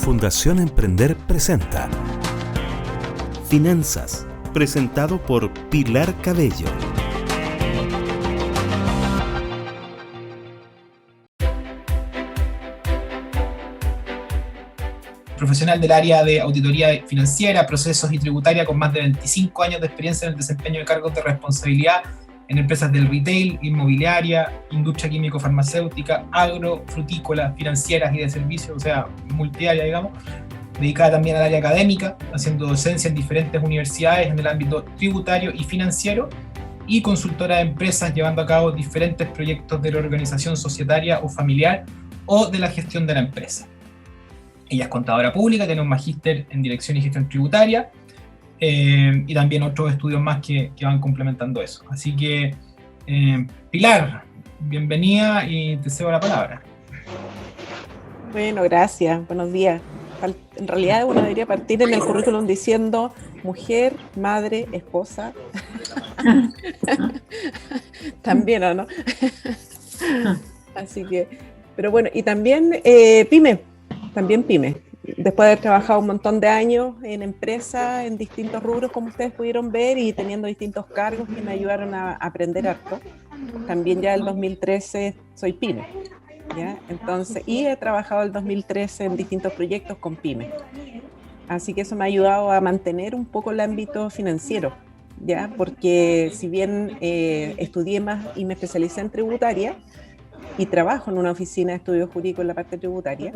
Fundación Emprender presenta Finanzas, presentado por Pilar Cabello. Profesional del área de auditoría financiera, procesos y tributaria con más de 25 años de experiencia en el desempeño de cargos de responsabilidad en empresas del retail, inmobiliaria, industria químico-farmacéutica, agro, frutícola, financieras y de servicios, o sea, multiárea, digamos, dedicada también al área académica, haciendo docencia en diferentes universidades en el ámbito tributario y financiero, y consultora de empresas llevando a cabo diferentes proyectos de reorganización societaria o familiar o de la gestión de la empresa. Ella es contadora pública, tiene un magíster en dirección y gestión tributaria, y también otros estudios más que van complementando eso. Así que, Pilar, bienvenida y te cedo la palabra. Bueno, gracias, buenos días. En realidad uno debería partir en el currículum diciendo mujer, madre, esposa. También, ¿o no? Así que, pero bueno, y también pyme. Después de haber trabajado un montón de años en empresas, en distintos rubros, como ustedes pudieron ver, y teniendo distintos cargos que me ayudaron a aprender harto. También ya el 2013 soy pyme, ¿ya? Entonces, y he trabajado el 2013 en distintos proyectos con pyme. Así que eso me ha ayudado a mantener un poco el ámbito financiero, ¿ya? Porque si bien estudié más y me especialicé en tributaria, y trabajo en una oficina de estudios jurídicos en la parte tributaria.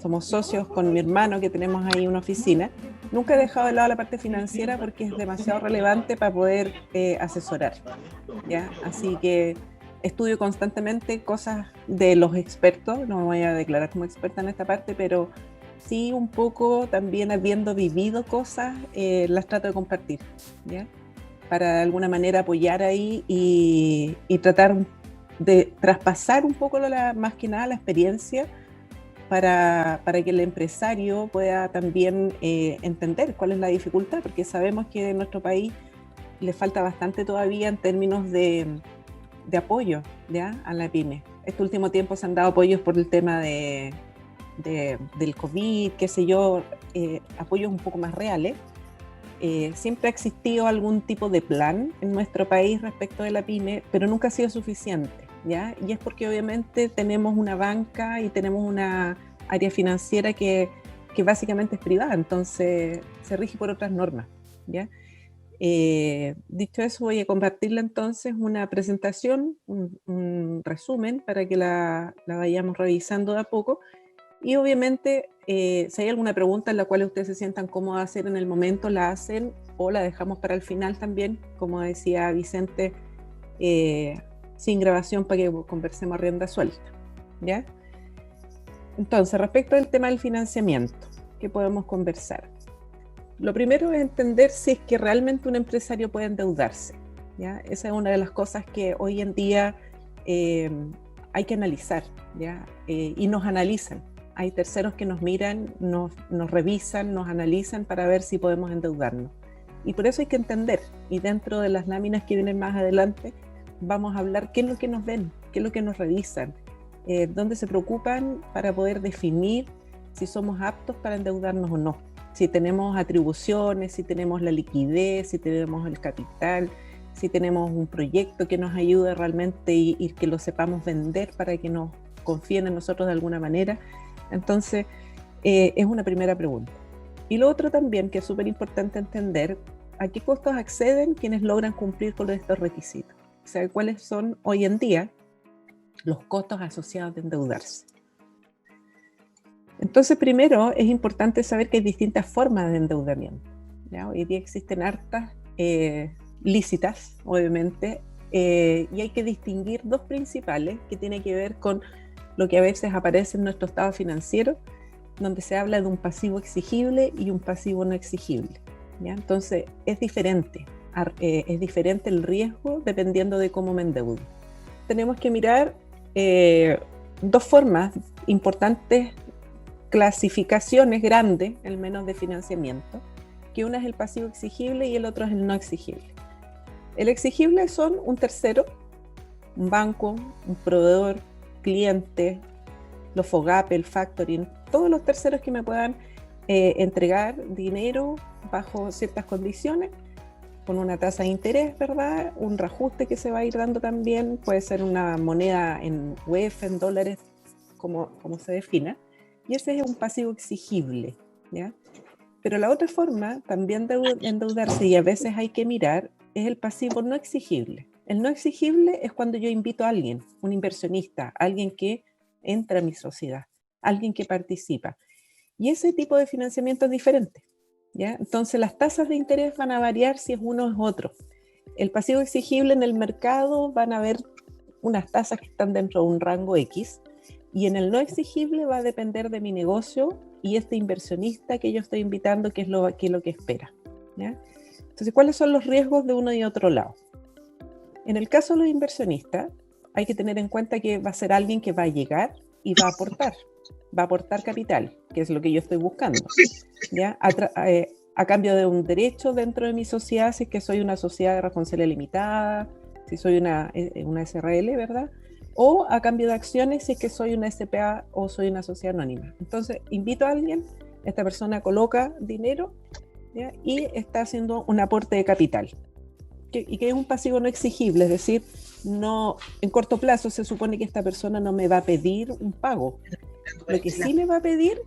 Somos socios con mi hermano que tenemos ahí una oficina. Nunca he dejado de lado la parte financiera porque es demasiado relevante para poder asesorar, ¿ya? Así que estudio constantemente cosas de los expertos. No me voy a declarar como experta en esta parte, pero sí un poco también habiendo vivido cosas, las trato de compartir, ¿ya? Para de alguna manera apoyar ahí y tratar de traspasar un poco más que nada la experiencia para que el empresario pueda también entender cuál es la dificultad, porque sabemos que en nuestro país le falta bastante todavía en términos de apoyo, ¿ya? A la pyme. Este último tiempo se han dado apoyos por el tema del COVID, qué sé yo, apoyos un poco más reales. Siempre ha existido algún tipo de plan en nuestro país respecto de la pyme, pero nunca ha sido suficiente, ¿ya? Y es porque obviamente tenemos una banca y tenemos una área financiera que básicamente es privada, entonces se rige por otras normas, ¿ya? Dicho eso, voy a compartirle entonces una presentación, un resumen para que la vayamos revisando de a poco. Y obviamente, si hay alguna pregunta en la cual ustedes se sientan cómodos a hacer en el momento, la hacen o la dejamos para el final también, como decía Vicente, sin grabación para que conversemos a rienda suelta, ¿ya? Entonces, respecto al tema del financiamiento, ¿qué podemos conversar? Lo primero es entender si es que realmente un empresario puede endeudarse, ¿ya? Esa es una de las cosas que hoy en día hay que analizar, ¿ya? Y nos analizan. Hay terceros que nos miran, nos revisan, nos analizan para ver si podemos endeudarnos. Y por eso hay que entender, y dentro de las láminas que vienen más adelante, vamos a hablar qué es lo que nos ven, qué es lo que nos revisan, dónde se preocupan para poder definir si somos aptos para endeudarnos o no, si tenemos atribuciones, si tenemos la liquidez, si tenemos el capital, si tenemos un proyecto que nos ayude realmente y que lo sepamos vender para que nos confíen en nosotros de alguna manera. Entonces, es una primera pregunta. Y lo otro también, que es súper importante entender, ¿a qué costos acceden quienes logran cumplir con estos requisitos? O sea, ¿cuáles son hoy en día los costos asociados de endeudarse? Entonces, primero, es importante saber que hay distintas formas de endeudamiento, ¿ya? Hoy día existen hartas lícitas, obviamente, y hay que distinguir dos principales que tienen que ver con lo que a veces aparece en nuestro estado financiero, donde se habla de un pasivo exigible y un pasivo no exigible, ¿ya? Entonces, es diferente el riesgo dependiendo de cómo me endeudo. Tenemos que mirar dos formas importantes, clasificaciones grandes, al menos de financiamiento, que una es el pasivo exigible y el otro es el no exigible. El exigible son un tercero, un banco, un proveedor, cliente, los FOGAPE, el factoring, todos los terceros que me puedan entregar dinero bajo ciertas condiciones, con una tasa de interés, ¿verdad? Un reajuste que se va a ir dando también, puede ser una moneda en UF, en dólares, como se defina, y ese es un pasivo exigible, ¿ya? Pero la otra forma también de endeudarse, y a veces hay que mirar, es el pasivo no exigible. El no exigible es cuando yo invito a alguien, un inversionista, alguien que entra a mi sociedad, alguien que participa. Y ese tipo de financiamiento es diferente, ¿ya? Entonces las tasas de interés van a variar si es uno o es otro. El pasivo exigible en el mercado van a haber unas tasas que están dentro de un rango X, y en el no exigible va a depender de mi negocio y este inversionista que yo estoy invitando, que es lo que espera, ¿ya? Entonces, ¿cuáles son los riesgos de uno y otro lado? En el caso de los inversionistas, hay que tener en cuenta que va a ser alguien que va a llegar y va a aportar capital, que es lo que yo estoy buscando, ¿ya? A cambio de un derecho dentro de mi sociedad, si es que soy una sociedad de responsabilidad limitada, si soy una SRL, ¿verdad? O a cambio de acciones si es que soy una SPA o soy una sociedad anónima. Entonces, invito a alguien, esta persona coloca dinero, ¿ya? Y está haciendo un aporte de capital. Y que es un pasivo no exigible, es decir, no, en corto plazo se supone que esta persona no me va a pedir un pago. Lo que sí me va a pedir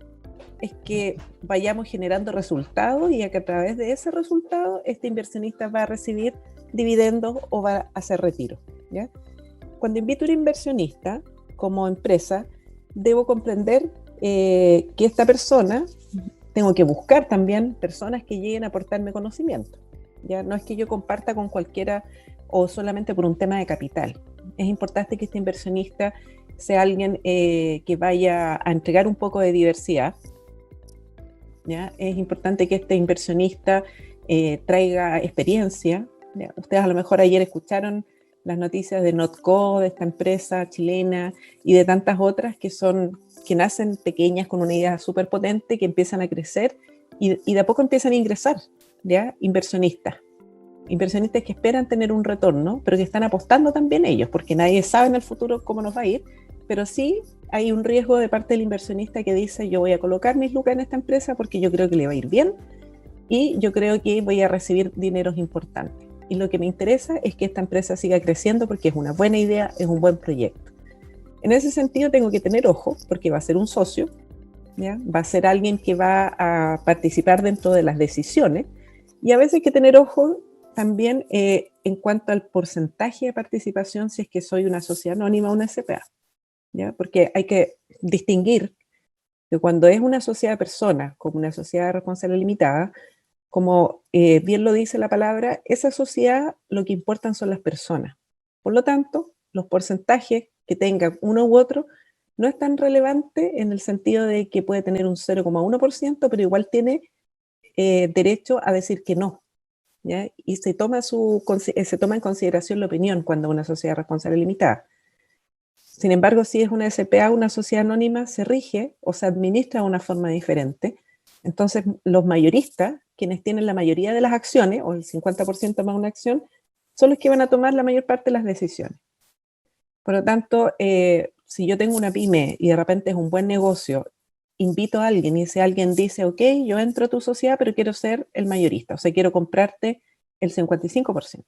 es que vayamos generando resultados y que a través de ese resultado este inversionista va a recibir dividendos o va a hacer retiro, ¿ya? Cuando invito a un inversionista como empresa, debo comprender que esta persona, tengo que buscar también personas que lleguen a aportarme conocimiento, ¿ya? No es que yo comparta con cualquiera o solamente por un tema de capital. Es importante que este inversionista sea alguien que vaya a entregar un poco de diversidad, ¿ya? Es importante que este inversionista traiga experiencia, ¿ya? Ustedes a lo mejor ayer escucharon las noticias de Notco, de esta empresa chilena y de tantas otras que nacen pequeñas con una idea súper potente, que empiezan a crecer y de a poco empiezan a ingresar, ¿ya? Inversionistas que esperan tener un retorno, pero que están apostando también ellos, porque nadie sabe en el futuro cómo nos va a ir, pero sí hay un riesgo de parte del inversionista que dice: yo voy a colocar mis lucas en esta empresa porque yo creo que le va a ir bien y yo creo que voy a recibir dineros importantes. Y lo que me interesa es que esta empresa siga creciendo porque es una buena idea, es un buen proyecto. En ese sentido tengo que tener ojo, porque va a ser un socio, ¿ya? Va a ser alguien que va a participar dentro de las decisiones, y a veces hay que tener ojo también en cuanto al porcentaje de participación, si es que soy una sociedad anónima o una SPA, ¿ya? Porque hay que distinguir que cuando es una sociedad de personas, como una sociedad de responsabilidad limitada, como bien lo dice la palabra, esa sociedad lo que importan son las personas. Por lo tanto, los porcentajes que tenga uno u otro no es tan relevante en el sentido de que puede tener un 0,1%, pero igual tiene derecho a decir que no, ¿ya? Y se toma en consideración la opinión cuando una sociedad responsable limitada. Sin embargo, si es una SPA, una sociedad anónima, se rige o se administra de una forma diferente. Entonces, los mayoristas, quienes tienen la mayoría de las acciones, o el 50% más una acción, son los que van a tomar la mayor parte de las decisiones. Por lo tanto, si yo tengo una pyme y de repente es un buen negocio, invito a alguien y ese alguien dice: ok, yo entro a tu sociedad, pero quiero ser el mayorista, o sea, quiero comprarte el 55%,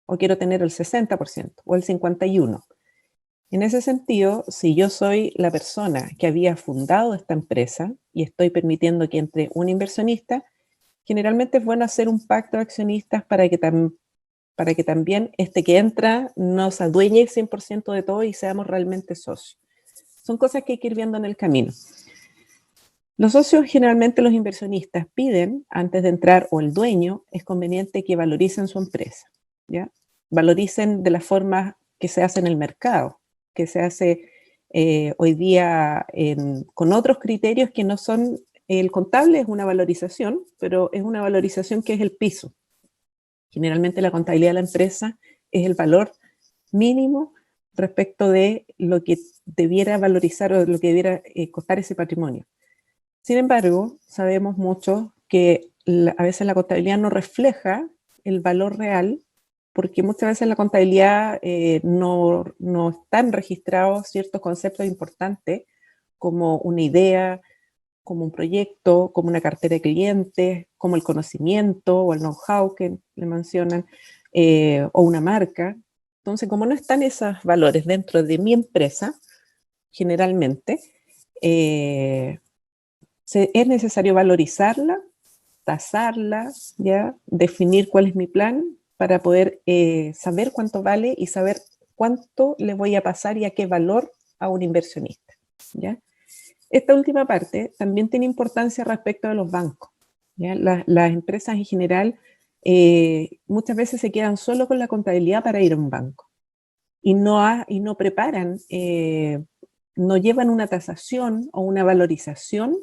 o quiero tener el 60%, o el 51%. En ese sentido, si yo soy la persona que había fundado esta empresa y estoy permitiendo que entre un inversionista, generalmente es bueno hacer un pacto de accionistas para que también este que entra nos adueñe 100% de todo y seamos realmente socios. Son cosas que hay que ir viendo en el camino. Los socios, generalmente los inversionistas, piden antes de entrar, o el dueño, es conveniente que valoricen su empresa, ¿ya? Valoricen de la forma que se hace en el mercado, que se hace hoy día con otros criterios que no son, el contable es una valorización, pero es una valorización que es el piso. Generalmente la contabilidad de la empresa es el valor mínimo respecto de lo que debiera valorizar o lo que debiera costar ese patrimonio. Sin embargo, sabemos mucho que a veces la contabilidad no refleja el valor real, porque muchas veces en la contabilidad no están registrados ciertos conceptos importantes, como una idea, como un proyecto, como una cartera de clientes, como el conocimiento o el know-how que le mencionan, o una marca. Entonces, como no están esos valores dentro de mi empresa, generalmente, es necesario valorizarla, tasarla, ¿ya? Definir cuál es mi plan para poder saber cuánto vale y saber cuánto le voy a pasar y a qué valor a un inversionista, ¿ya? Esta última parte también tiene importancia respecto de los bancos, ¿ya? Las empresas en general muchas veces se quedan solo con la contabilidad para ir a un banco y no preparan, no llevan una tasación o una valorización,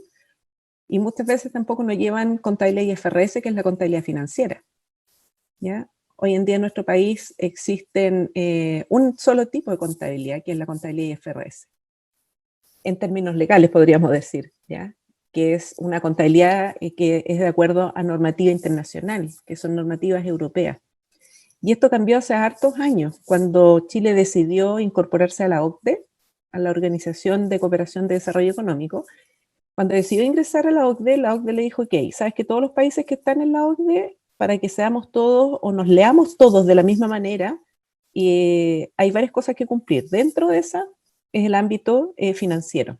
y muchas veces tampoco no llevan contabilidad IFRS, que es la contabilidad financiera, ¿ya? Hoy en día en nuestro país existen un solo tipo de contabilidad, que es la contabilidad IFRS. En términos legales podríamos decir, ¿ya? Que es una contabilidad que es de acuerdo a normativa internacional, que son normativas europeas. Y esto cambió hace hartos años, cuando Chile decidió incorporarse a la OCDE, a la Organización de Cooperación de Desarrollo Económico. Cuando decidió ingresar a la OCDE le dijo, ok, sabes que todos los países que están en la OCDE, para que seamos todos o nos leamos todos de la misma manera, hay varias cosas que cumplir. Dentro de esa es el ámbito financiero,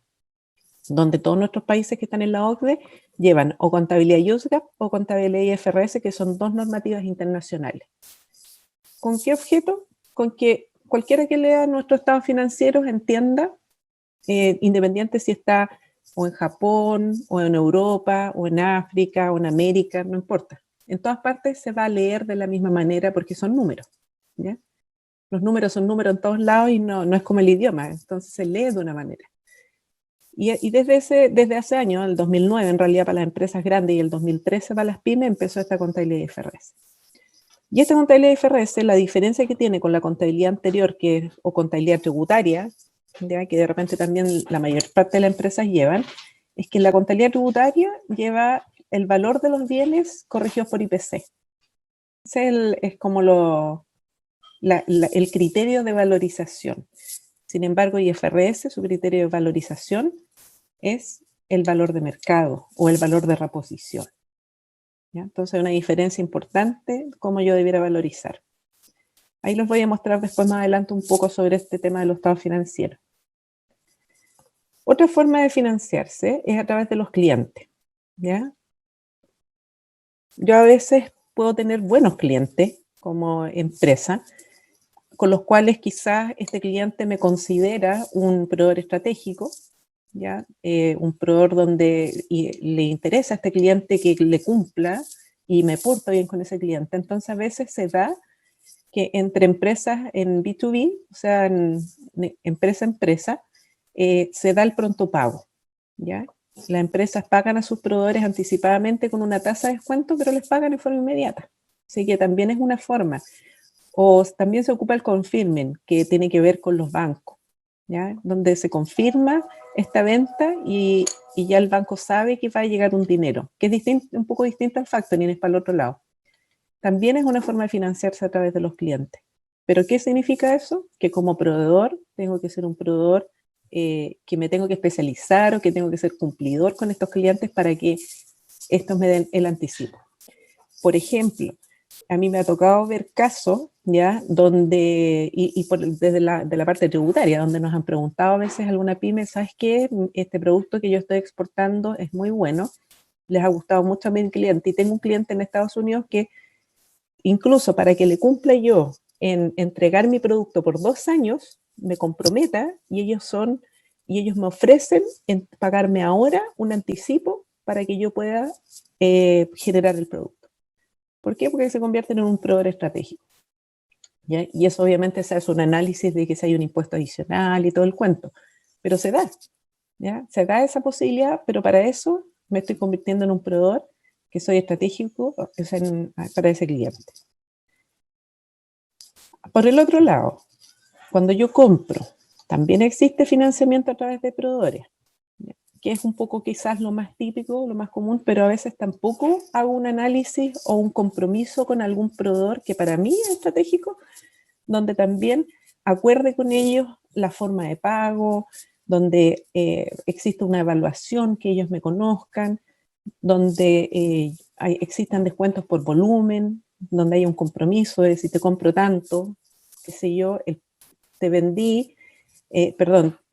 donde todos nuestros países que están en la OCDE llevan o contabilidad USGAP o contabilidad IFRS, que son dos normativas internacionales. ¿Con qué objeto? Con que cualquiera que lea nuestros estados financieros entienda, independiente si está o en Japón, o en Europa, o en África, o en América, no importa. En todas partes se va a leer de la misma manera porque son números, ¿ya? Los números son números en todos lados y no es como el idioma, entonces se lee de una manera. Y desde hace años, el 2009 en realidad para las empresas grandes y el 2013 para las pymes, empezó esta contabilidad IFRS. Y esta contabilidad IFRS, la diferencia que tiene con la contabilidad anterior, o contabilidad tributaria, ¿ya? Que de repente también la mayor parte de las empresas llevan, es que la contabilidad tributaria lleva el valor de los bienes corregidos por IPC. Ese es como el criterio de valorización. Sin embargo, IFRS, su criterio de valorización es el valor de mercado o el valor de reposición, ¿ya? Entonces hay una diferencia importante cómo yo debiera valorizar. Ahí les voy a mostrar después más adelante un poco sobre este tema de los estados financieros. Otra forma de financiarse es a través de los clientes, ¿ya? Yo a veces puedo tener buenos clientes como empresa, con los cuales quizás este cliente me considera un proveedor estratégico, ¿ya? Un proveedor donde le interesa a este cliente que le cumpla y me porto bien con ese cliente. Entonces a veces se da que entre empresas en B2B, o sea, en empresa a empresa, se da el pronto pago, ¿ya? Las empresas pagan a sus proveedores anticipadamente con una tasa de descuento, pero les pagan en forma inmediata. Así que también es una forma. O también se ocupa el confirming, que tiene que ver con los bancos, ¿ya? Donde se confirma esta venta y ya el banco sabe que va a llegar un dinero, que es un poco distinto al factoring, es para el otro lado. También es una forma de financiarse a través de los clientes. ¿Pero qué significa eso? Que como proveedor tengo que ser un proveedor que me tengo que especializar o que tengo que ser cumplidor con estos clientes para que estos me den el anticipo. Por ejemplo, a mí me ha tocado ver casos, ¿ya? Donde, desde la parte tributaria, donde nos han preguntado a veces alguna pyme, ¿sabes qué? Este producto que yo estoy exportando es muy bueno, les ha gustado mucho a mi cliente, y tengo un cliente en Estados Unidos que incluso para que le cumpla yo en entregar mi producto por 2 años, me comprometa y ellos me ofrecen en pagarme ahora un anticipo para que yo pueda generar el producto. ¿Por qué? Porque se convierten en un proveedor estratégico, ¿ya? Y eso obviamente se hace un análisis de que si hay un impuesto adicional y todo el cuento, pero se da, ¿ya? Se da esa posibilidad, pero para eso me estoy convirtiendo en un proveedor que soy estratégico para ese cliente. Por el otro lado, cuando yo compro, también existe financiamiento a través de proveedores, que es un poco quizás lo más típico, lo más común, pero a veces tampoco hago un análisis o un compromiso con algún proveedor que para mí es estratégico, donde también acuerde con ellos la forma de pago, donde existe una evaluación, que ellos me conozcan, donde existan descuentos por volumen, donde hay un compromiso de si te compro tanto, qué sé yo, te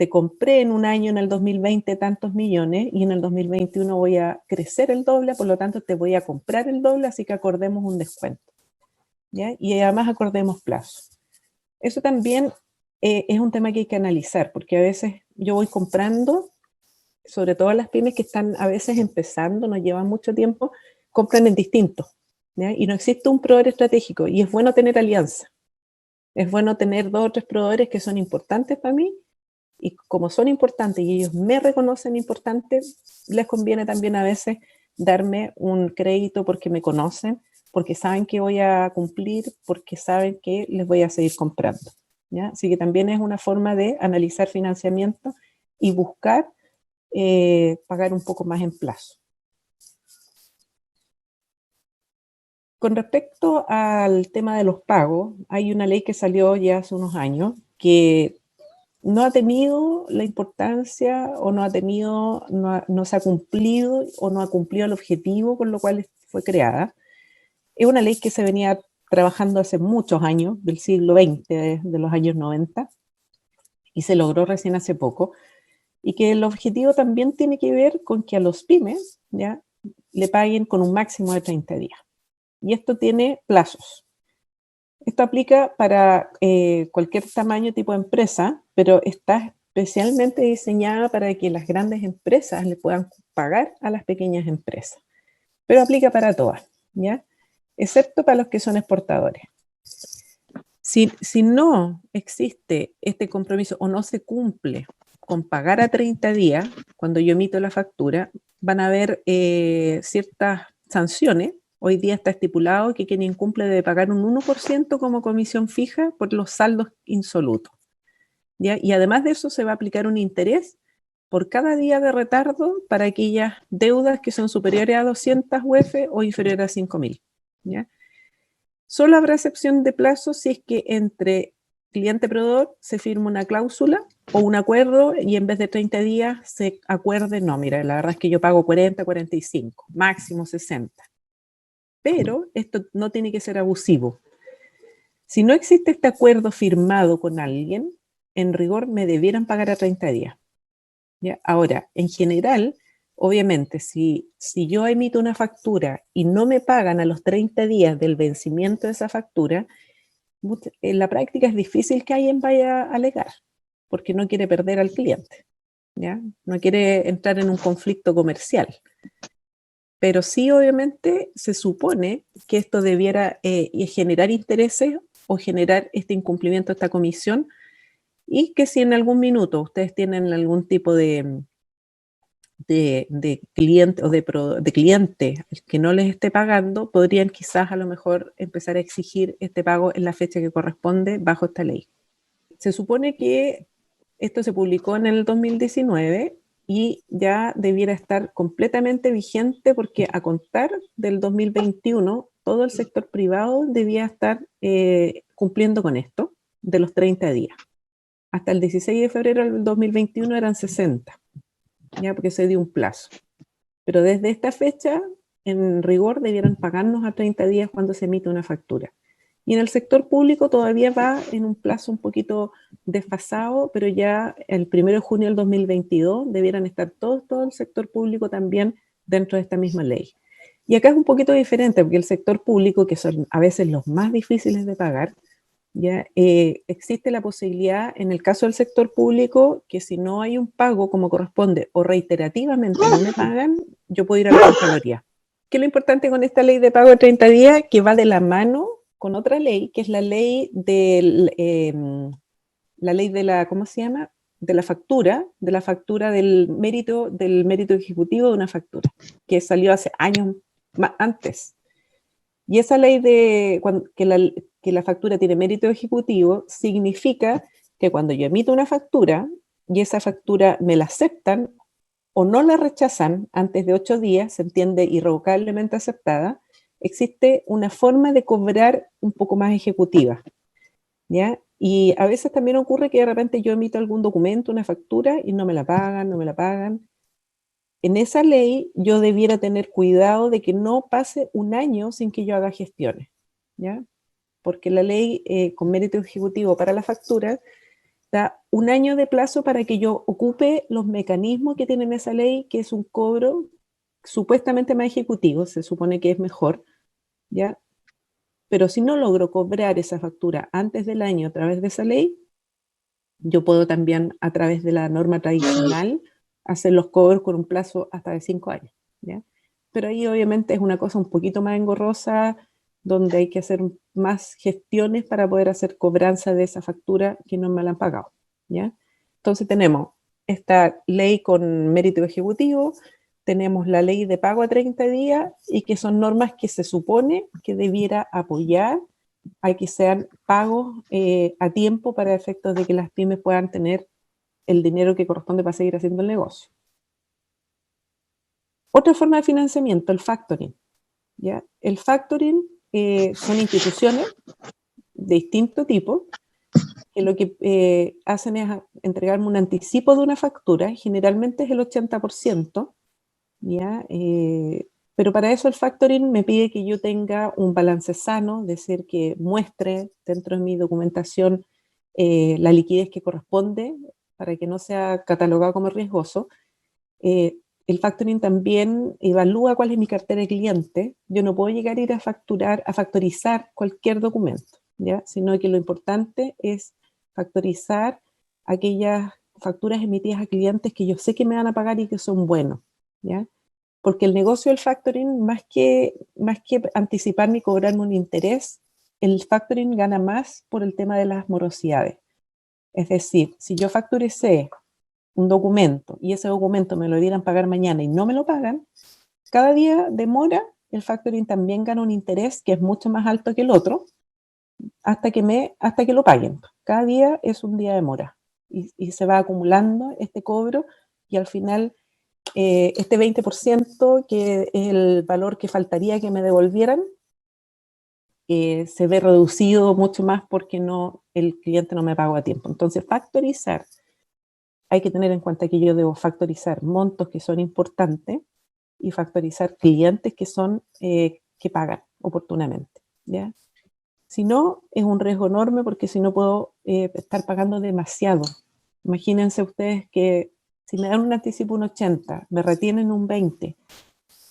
compré en un año, en el 2020, tantos millones, y en el 2021 voy a crecer el doble, por lo tanto te voy a comprar el doble, así que acordemos un descuento, ¿ya? Y además acordemos plazo. Eso también es un tema que hay que analizar, porque a veces yo voy comprando, sobre todo las pymes que están a veces empezando, no llevan mucho tiempo, compran en distintos, ¿ya? Y no existe un proveedor estratégico, y es bueno tener alianza. Es bueno tener 2 o 3 proveedores que son importantes para mí, y como son importantes y ellos me reconocen importante, les conviene también a veces darme un crédito porque me conocen, porque saben que voy a cumplir, porque saben que les voy a seguir comprando, ¿ya? Así que también es una forma de analizar financiamiento y buscar pagar un poco más en plazo. Con respecto al tema de los pagos, hay una ley que salió ya hace unos años que no ha tenido la importancia o no se ha cumplido o no ha cumplido el objetivo con lo cual fue creada. Es una ley que se venía trabajando hace muchos años, del siglo XX, de los años 90, y se logró recién hace poco, y que el objetivo también tiene que ver con que a los pymes, ¿ya?, le paguen con un máximo de 30 días. Y esto tiene plazos. Esto aplica para cualquier tamaño, tipo de empresa, pero está especialmente diseñada para que las grandes empresas le puedan pagar a las pequeñas empresas. Pero aplica para todas, ¿ya? Excepto para los que son exportadores. Si no existe este compromiso o no se cumple con pagar a 30 días, cuando yo emito la factura, van a haber ciertas sanciones. Hoy día está estipulado que quien incumple debe pagar un 1% como comisión fija por los saldos insolutos, ¿ya? Y además de eso se va a aplicar un interés por cada día de retardo para aquellas deudas que son superiores a 200 UF o inferiores a 5.000, ¿ya? Solo habrá excepción de plazo si es que entre cliente-proveedor se firma una cláusula o un acuerdo y en vez de 30 días se acuerde, no, mira, la verdad es que yo pago 40, 45, máximo 60. Pero esto no tiene que ser abusivo. Si no existe este acuerdo firmado con alguien, en rigor me debieran pagar a 30 días. ¿Ya? Ahora, en general, obviamente, si yo emito una factura y no me pagan a los 30 días del vencimiento de esa factura, en la práctica es difícil que alguien vaya a alegar, porque no quiere perder al cliente, ¿ya? No quiere entrar en un conflicto comercial. Pero sí, obviamente, se supone que esto debiera generar intereses o generar este incumplimiento de esta comisión, y que si en algún minuto ustedes tienen algún tipo de cliente o de cliente que no les esté pagando, podrían quizás a lo mejor empezar a exigir este pago en la fecha que corresponde bajo esta ley. Se supone que esto se publicó en el 2019 y ya debiera estar completamente vigente, porque a contar del 2021 todo el sector privado debía estar cumpliendo con esto de los 30 días. Hasta el 16 de febrero del 2021 eran 60, ya, porque se dio un plazo. Pero desde esta fecha, en rigor, debieran pagarnos a 30 días cuando se emite una factura. Y en el sector público todavía va en un plazo un poquito desfasado, pero ya el 1 de junio del 2022 debieran estar todo el sector público también dentro de esta misma ley. Y acá es un poquito diferente, porque el sector público, que son a veces los más difíciles de pagar, ya existe la posibilidad, en el caso del sector público, que si no hay un pago como corresponde o reiterativamente no me pagan, yo puedo ir a la Contraloría. ¿Qué es lo importante con esta ley de pago de 30 días? Que va de la mano con otra ley, que es la ley de la, ¿cómo se llama? De la factura del mérito ejecutivo de una factura, que salió hace años antes. Y esa ley de que la factura tiene mérito ejecutivo significa que cuando yo emito una factura y esa factura me la aceptan o no la rechazan antes de 8 días, se entiende irrevocablemente aceptada, existe una forma de cobrar un poco más ejecutiva, ¿ya? Y a veces también ocurre que de repente yo emito algún documento, una factura, y no me la pagan, no me la pagan. En esa ley yo debiera tener cuidado de que no pase un año sin que yo haga gestiones, ¿ya? Porque la ley con mérito ejecutivo para la factura da un año de plazo para que yo ocupe los mecanismos que tiene esa ley, que es un cobro supuestamente más ejecutivo, se supone que es mejor, ¿ya? Pero si no logro cobrar esa factura antes del año a través de esa ley, yo puedo también, a través de la norma tradicional, hacer los cobros con un plazo hasta de 5 años, ¿ya? Pero ahí obviamente es una cosa un poquito más engorrosa, donde hay que hacer más gestiones para poder hacer cobranza de esa factura que no me la han pagado, ¿ya? Entonces tenemos esta ley con mérito ejecutivo, tenemos la ley de pago a 30 días y que son normas que se supone que debiera apoyar a que sean pagos a tiempo para efectos de que las pymes puedan tener el dinero que corresponde para seguir haciendo el negocio. Otra forma de financiamiento, el factoring, ¿ya? El factoring son instituciones de distinto tipo que lo que hacen es entregarme un anticipo de una factura, generalmente es el 80%, ¿ya? Pero para eso el factoring me pide que yo tenga un balance sano, es decir, que muestre dentro de mi documentación la liquidez que corresponde para que no sea catalogado como riesgoso. El factoring también evalúa cuál es mi cartera de cliente. Yo no puedo llegar a ir a factorizar cualquier documento, ¿ya? Sino que lo importante es factorizar aquellas facturas emitidas a clientes que yo sé que me van a pagar y que son buenos, ¿ya? Porque el negocio del factoring, más que anticiparme y cobrarme un interés, el factoring gana más por el tema de las morosidades. Es decir, si yo facturicé un documento y ese documento me lo debieran pagar mañana y no me lo pagan, cada día de mora, el factoring también gana un interés que es mucho más alto que el otro hasta que lo paguen. Cada día es un día de mora y se va acumulando este cobro y al final este 20%, que es el valor que faltaría que me devolvieran, se ve reducido mucho más porque el cliente no me pagó a tiempo. Entonces, factorizar, hay que tener en cuenta que yo debo factorizar montos que son importantes y factorizar clientes que pagan oportunamente, ¿ya? Si no, es un riesgo enorme porque si no puedo estar pagando demasiado. Imagínense ustedes que si me dan un anticipo un 80, me retienen un 20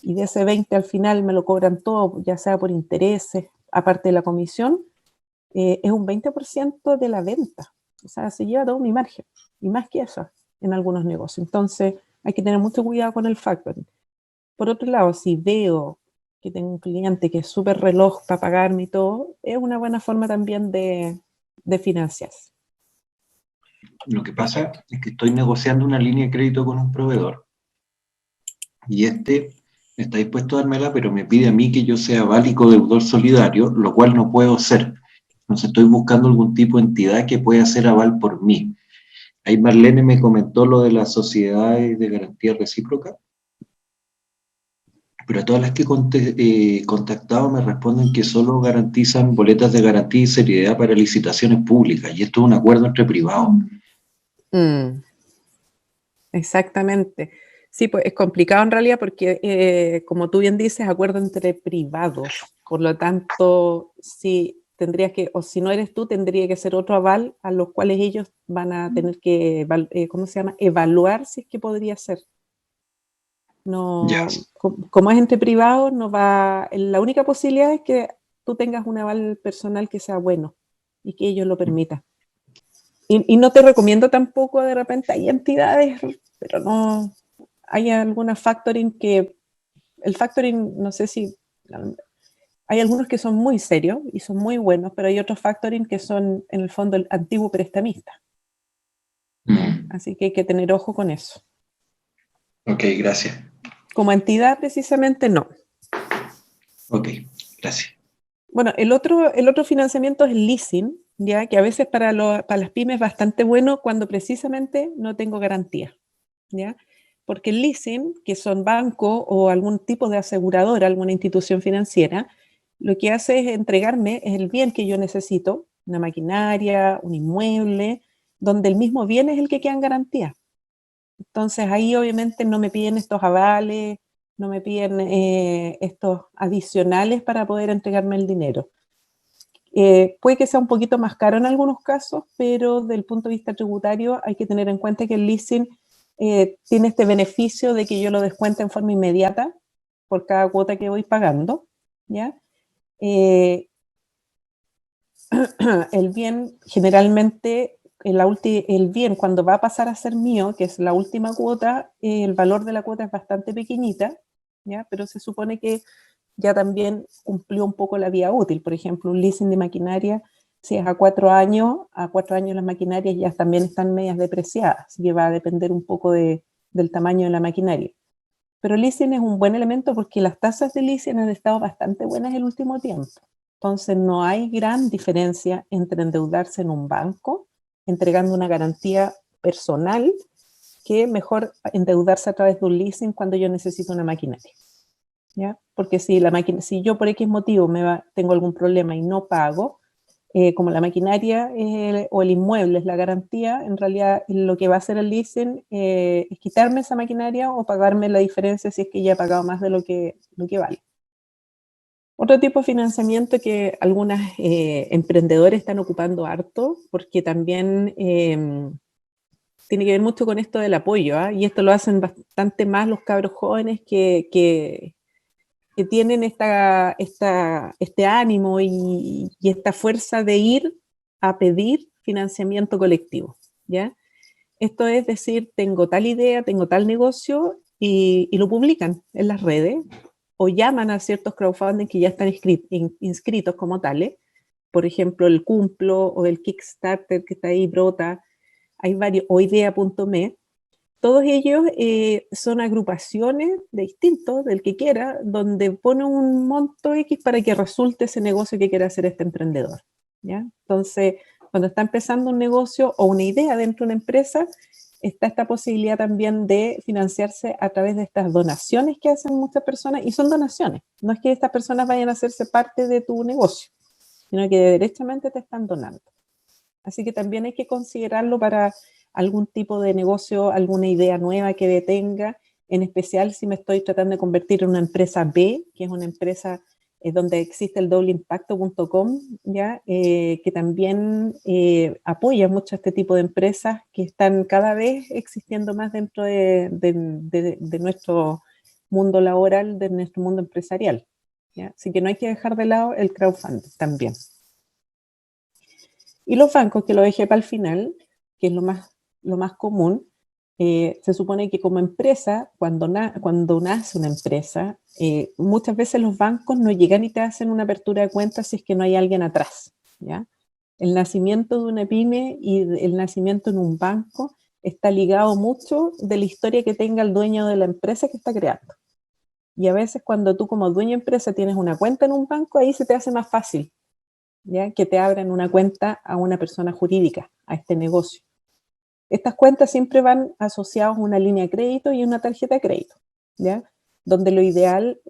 y de ese 20 al final me lo cobran todo, ya sea por intereses, aparte de la comisión, es un 20% de la venta. O sea, se lleva todo mi margen y más que eso en algunos negocios. Entonces hay que tener mucho cuidado con el factoring. Por otro lado, si veo que tengo un cliente que es súper reloj para pagarme y todo, es una buena forma también de financiarse. Lo que pasa es que estoy negociando una línea de crédito con un proveedor y está dispuesto a dármela, pero me pide a mí que yo sea válido deudor solidario, lo cual no puedo ser. Entonces estoy buscando algún tipo de entidad que pueda hacer aval por mí. Ahí Marlene me comentó lo de las sociedades de garantía recíproca, pero a todas las que he contactado me responden que solo garantizan boletas de garantía y seriedad para licitaciones públicas, y esto es un acuerdo entre privados. Exactamente. Sí, pues es complicado en realidad porque, como tú bien dices, acuerdo entre privados. Por lo tanto, sí, tendrías que, o si no eres tú, tendría que ser otro aval a los cuales ellos van a tener que, ¿cómo se llama? Evaluar si es que podría ser. No, Yes. como es entre privados, no va, la única posibilidad es que tú tengas un aval personal que sea bueno y que ellos lo permitan. Y no te recomiendo tampoco, de repente hay entidades, pero no, hay algunas factoring el factoring, no sé si, hay algunos que son muy serios y son muy buenos, pero hay otros factoring que son en el fondo el antiguo prestamista. Así que hay que tener ojo con eso. Ok, gracias. Como entidad precisamente no. Ok, gracias. Bueno, el otro financiamiento es el leasing, ya que a veces para las pymes es bastante bueno cuando precisamente no tengo garantía, ¿ya? Porque el leasing, que son bancos o algún tipo de aseguradora, alguna institución financiera, lo que hace es entregarme el bien que yo necesito una maquinaria, un inmueble, donde el mismo bien es el que queda en garantía. Entonces ahí obviamente no me piden estos avales, no me piden estos adicionales para poder entregarme el dinero. Puede que sea un poquito más caro en algunos casos, pero desde el punto de vista tributario hay que tener en cuenta que el leasing tiene este beneficio de que yo lo descuento en forma inmediata por cada cuota que voy pagando, ¿ya? El bien generalmente, el bien cuando va a pasar a ser mío, que es la última cuota, el valor de la cuota es bastante pequeñita, ¿ya? Pero se supone que ya también cumplió un poco la vía útil. Por ejemplo, un leasing de maquinaria, si es a 4 años las maquinarias ya también están medias depreciadas, así que va a depender un poco del tamaño de la maquinaria. Pero el leasing es un buen elemento porque las tasas de leasing han estado bastante buenas el último tiempo. Entonces no hay gran diferencia entre endeudarse en un banco, entregando una garantía personal, que mejor endeudarse a través de un leasing cuando yo necesito una maquinaria. ¿Ya? Porque si yo por X motivo tengo algún problema y no pago, como la maquinaria o el inmueble es la garantía, en realidad lo que va a hacer el leasing es quitarme esa maquinaria o pagarme la diferencia si es que ya he pagado más de lo que vale. Otro tipo de financiamiento que algunos emprendedores están ocupando harto, porque también tiene que ver mucho con esto del apoyo, ¿eh? Y esto lo hacen bastante más los cabros jóvenes que tienen este ánimo y esta fuerza de ir a pedir financiamiento colectivo, ¿ya? Esto es decir, tengo tal idea, tengo tal negocio y lo publican en las redes o llaman a ciertos crowdfunding que ya están inscritos como tales, por ejemplo, el Cumplo o el Kickstarter que está ahí, Brota, hay varios, o idea.me. Todos ellos son agrupaciones de distintos, del que quiera, donde pone un monto X para que resulte ese negocio que quiere hacer este emprendedor, ¿ya? Entonces, cuando está empezando un negocio o una idea dentro de una empresa, está esta posibilidad también de financiarse a través de estas donaciones que hacen muchas personas, y son donaciones, no es que estas personas vayan a hacerse parte de tu negocio, sino que derechamente te están donando. Así que también hay que considerarlo para algún tipo de negocio, alguna idea nueva que tenga, en especial si me estoy tratando de convertir en una empresa B, que es una empresa donde existe el dobleimpacto.com, ¿ya? Que también apoya mucho a este tipo de empresas que están cada vez existiendo más dentro de nuestro mundo laboral, de nuestro mundo empresarial, ¿ya? Así que no hay que dejar de lado el crowdfunding también. Y los bancos, que lo dejé para el final, que es lo más común, se supone que como empresa, cuando nace una empresa, muchas veces los bancos no llegan y te hacen una apertura de cuenta si es que no hay alguien atrás, ¿ya? El nacimiento de una pyme y el nacimiento en un banco está ligado mucho de la historia que tenga el dueño de la empresa que está creando. Y a veces cuando tú como dueño de empresa tienes una cuenta en un banco, ahí se te hace más fácil, ¿ya? Que te abran una cuenta a una persona jurídica, a este negocio. Estas cuentas siempre van asociadas a una línea de crédito y una tarjeta de crédito, ¿ya? Donde lo ideal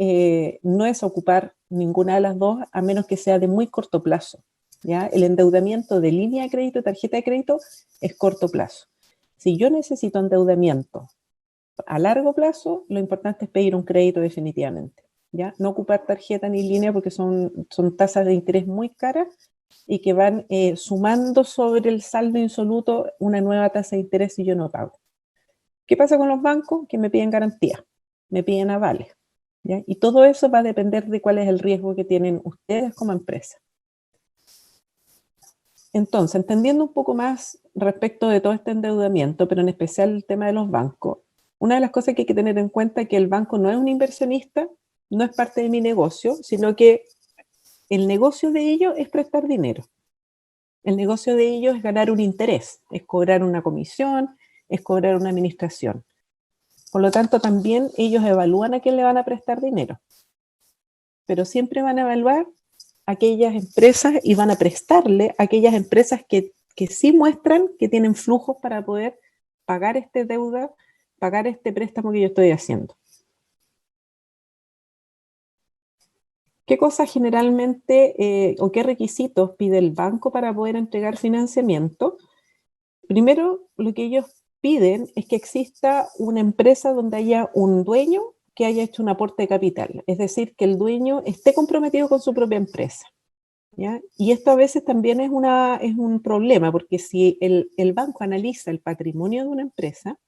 no es ocupar ninguna de las dos, a menos que sea de muy corto plazo, ¿ya? El endeudamiento de línea de crédito y tarjeta de crédito es corto plazo. Si yo necesito endeudamiento a largo plazo, lo importante es pedir un crédito definitivamente, ¿ya? No ocupar tarjeta ni línea porque son tasas de interés muy caras y que van sumando sobre el saldo insoluto una nueva tasa de interés si yo no pago. ¿Qué pasa con los bancos? Que me piden garantía, me piden avales, ¿ya? Y todo eso va a depender de cuál es el riesgo que tienen ustedes como empresa. Entonces, entendiendo un poco más respecto de todo este endeudamiento, pero en especial el tema de los bancos, una de las cosas que hay que tener en cuenta es que el banco no es un inversionista, no es parte de mi negocio, sino que el negocio de ellos es prestar dinero. El negocio de ellos es ganar un interés, es cobrar una comisión, es cobrar una administración. Por lo tanto, también ellos evalúan a quién le van a prestar dinero. Pero siempre van a evaluar aquellas empresas y van a prestarle a aquellas empresas que sí muestran que tienen flujos para poder pagar esta deuda, pagar este préstamo que yo estoy haciendo. ¿Qué cosas generalmente o qué requisitos pide el banco para poder entregar financiamiento? Primero, lo que ellos piden es que exista una empresa donde haya un dueño que haya hecho un aporte de capital, es decir, que el dueño esté comprometido con su propia empresa, ¿ya? Y esto a veces también es un problema, porque si el banco analiza el patrimonio de una empresa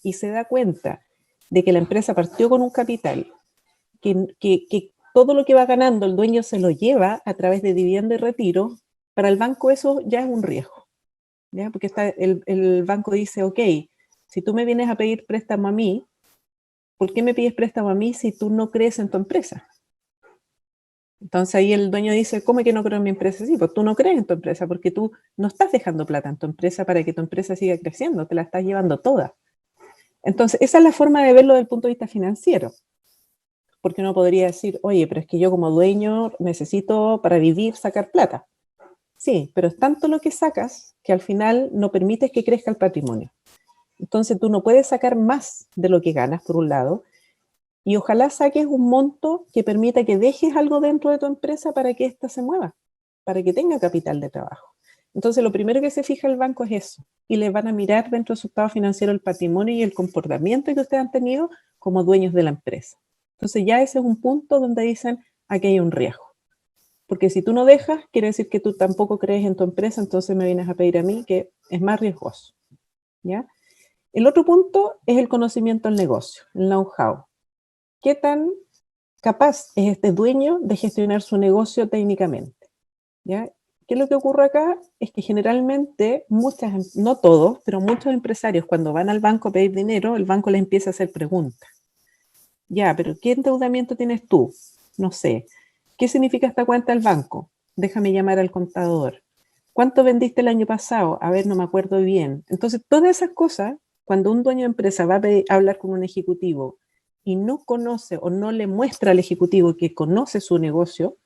y se da cuenta de que la empresa partió con un capital, que todo lo que va ganando el dueño se lo lleva a través de dividendo y retiro, para el banco eso ya es un riesgo, ¿ya? Porque el banco dice, ok, si tú me vienes a pedir préstamo a mí, ¿por qué me pides préstamo a mí si tú no crees en tu empresa? Entonces ahí el dueño dice, ¿cómo que no creo en mi empresa? Sí, pues tú no crees en tu empresa porque tú no estás dejando plata en tu empresa para que tu empresa siga creciendo, te la estás llevando toda. Entonces esa es la forma de verlo desde el punto de vista financiero. Porque uno podría decir, oye, pero es que yo como dueño necesito para vivir sacar plata. Sí, pero es tanto lo que sacas que al final no permites que crezca el patrimonio. Entonces tú no puedes sacar más de lo que ganas, por un lado, y ojalá saques un monto que permita que dejes algo dentro de tu empresa para que ésta se mueva, para que tenga capital de trabajo. Entonces lo primero que se fija el banco es eso, y le van a mirar dentro de su estado financiero el patrimonio y el comportamiento que ustedes han tenido como dueños de la empresa. Entonces ya ese es un punto donde dicen, aquí hay un riesgo. Porque si tú no dejas, quiere decir que tú tampoco crees en tu empresa, entonces me vienes a pedir a mí, que es más riesgoso, ¿ya? El otro punto es el conocimiento del negocio, el know-how. ¿Qué tan capaz es este dueño de gestionar su negocio técnicamente? ¿Ya? ¿Qué es lo que ocurre acá? Es que generalmente no todos, pero muchos empresarios cuando van al banco a pedir dinero, el banco les empieza a hacer preguntas. Ya, pero ¿qué endeudamiento tienes tú? No sé. ¿Qué significa esta cuenta del banco? Déjame llamar al contador. ¿Cuánto vendiste el año pasado? A ver, no me acuerdo bien. Entonces, todas esas cosas, cuando un dueño de empresa va a hablar con un ejecutivo y no conoce o no le muestra al ejecutivo que conoce su negocio,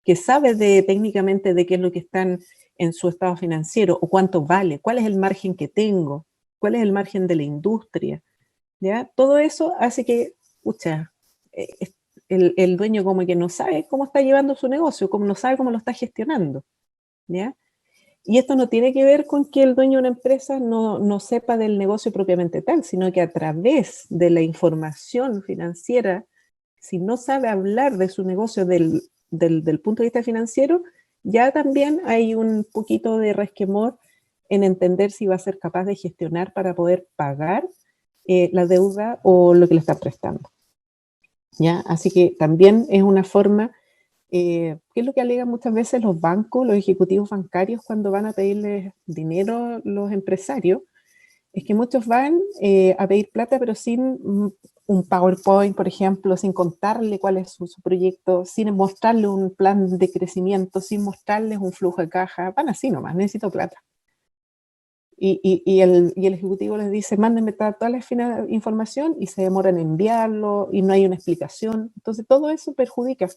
que sabe técnicamente de qué es lo que están en su estado financiero o cuánto vale, cuál es el margen que tengo, cuál es el margen de la industria, ¿ya? Todo eso hace que, pucha, el dueño como que no sabe cómo está llevando su negocio, como no sabe cómo lo está gestionando, ¿ya? Y esto no tiene que ver con que el dueño de una empresa no sepa del negocio propiamente tal, sino que a través de la información financiera, si no sabe hablar de su negocio del punto de vista financiero, ya también hay un poquito de resquemor en entender si va a ser capaz de gestionar para poder pagar la deuda o lo que le está prestando, ¿ya? Así que también es una forma, ¿qué es lo que alegan muchas veces los bancos, los ejecutivos bancarios cuando van a pedirles dinero a los empresarios? Es que muchos van a pedir plata pero sin un PowerPoint, por ejemplo, sin contarle cuál es su proyecto, sin mostrarle un plan de crecimiento, sin mostrarles un flujo de caja, van así nomás, necesito plata. Y el ejecutivo les dice, mándenme toda la información y se demoran en enviarlo y no hay una explicación. Entonces todo eso perjudica,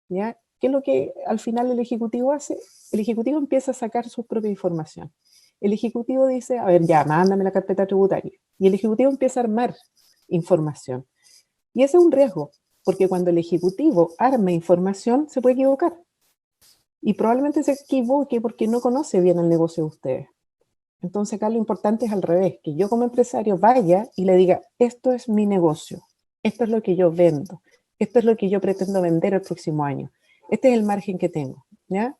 ¿ya? ¿Qué es lo que al final el ejecutivo hace? El ejecutivo empieza a sacar su propia información. El ejecutivo dice, a ver, ya, mándame la carpeta tributaria. Y el ejecutivo empieza a armar información. Y ese es un riesgo, porque cuando el ejecutivo arma información, se puede equivocar. Y probablemente se equivoque porque no conoce bien el negocio de ustedes. Entonces acá lo importante es al revés, que yo como empresario vaya y le diga, esto es mi negocio, esto es lo que yo vendo, esto es lo que yo pretendo vender el próximo año, este es el margen que tengo, ¿ya?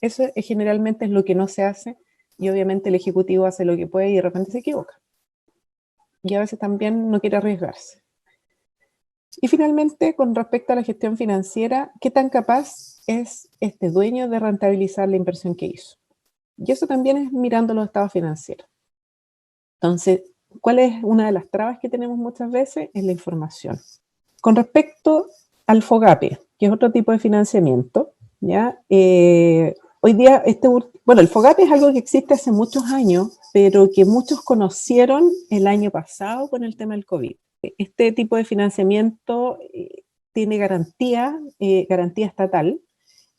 Eso generalmente es lo que no se hace y obviamente el ejecutivo hace lo que puede y de repente se equivoca. Y a veces también no quiere arriesgarse. Y finalmente, con respecto a la gestión financiera, ¿qué tan capaz es este dueño de rentabilizar la inversión que hizo? Y eso también es mirando los estados financieros. Entonces, ¿cuál es una de las trabas que tenemos muchas veces? Es la información. Con respecto al FOGAPE, que es otro tipo de financiamiento, ¿ya? Hoy día, el FOGAPE es algo que existe hace muchos años, pero que muchos conocieron el año pasado con el tema del COVID. Este tipo de financiamiento tiene garantía estatal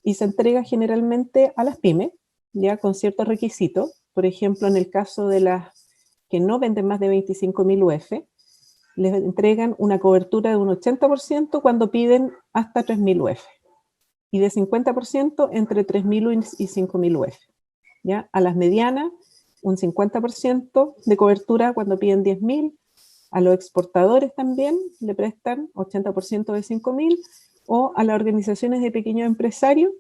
y se entrega generalmente a las pymes, ya con ciertos requisitos. Por ejemplo, en el caso de las que no venden más de 25.000 UF, les entregan una cobertura de un 80% cuando piden hasta 3.000 UF. y de 50% entre 3.000 y 5.000 UF. ¿Ya? A las medianas, un 50% de cobertura cuando piden 10.000. A los exportadores también le prestan 80% de 5.000, o a las organizaciones de pequeños empresarios,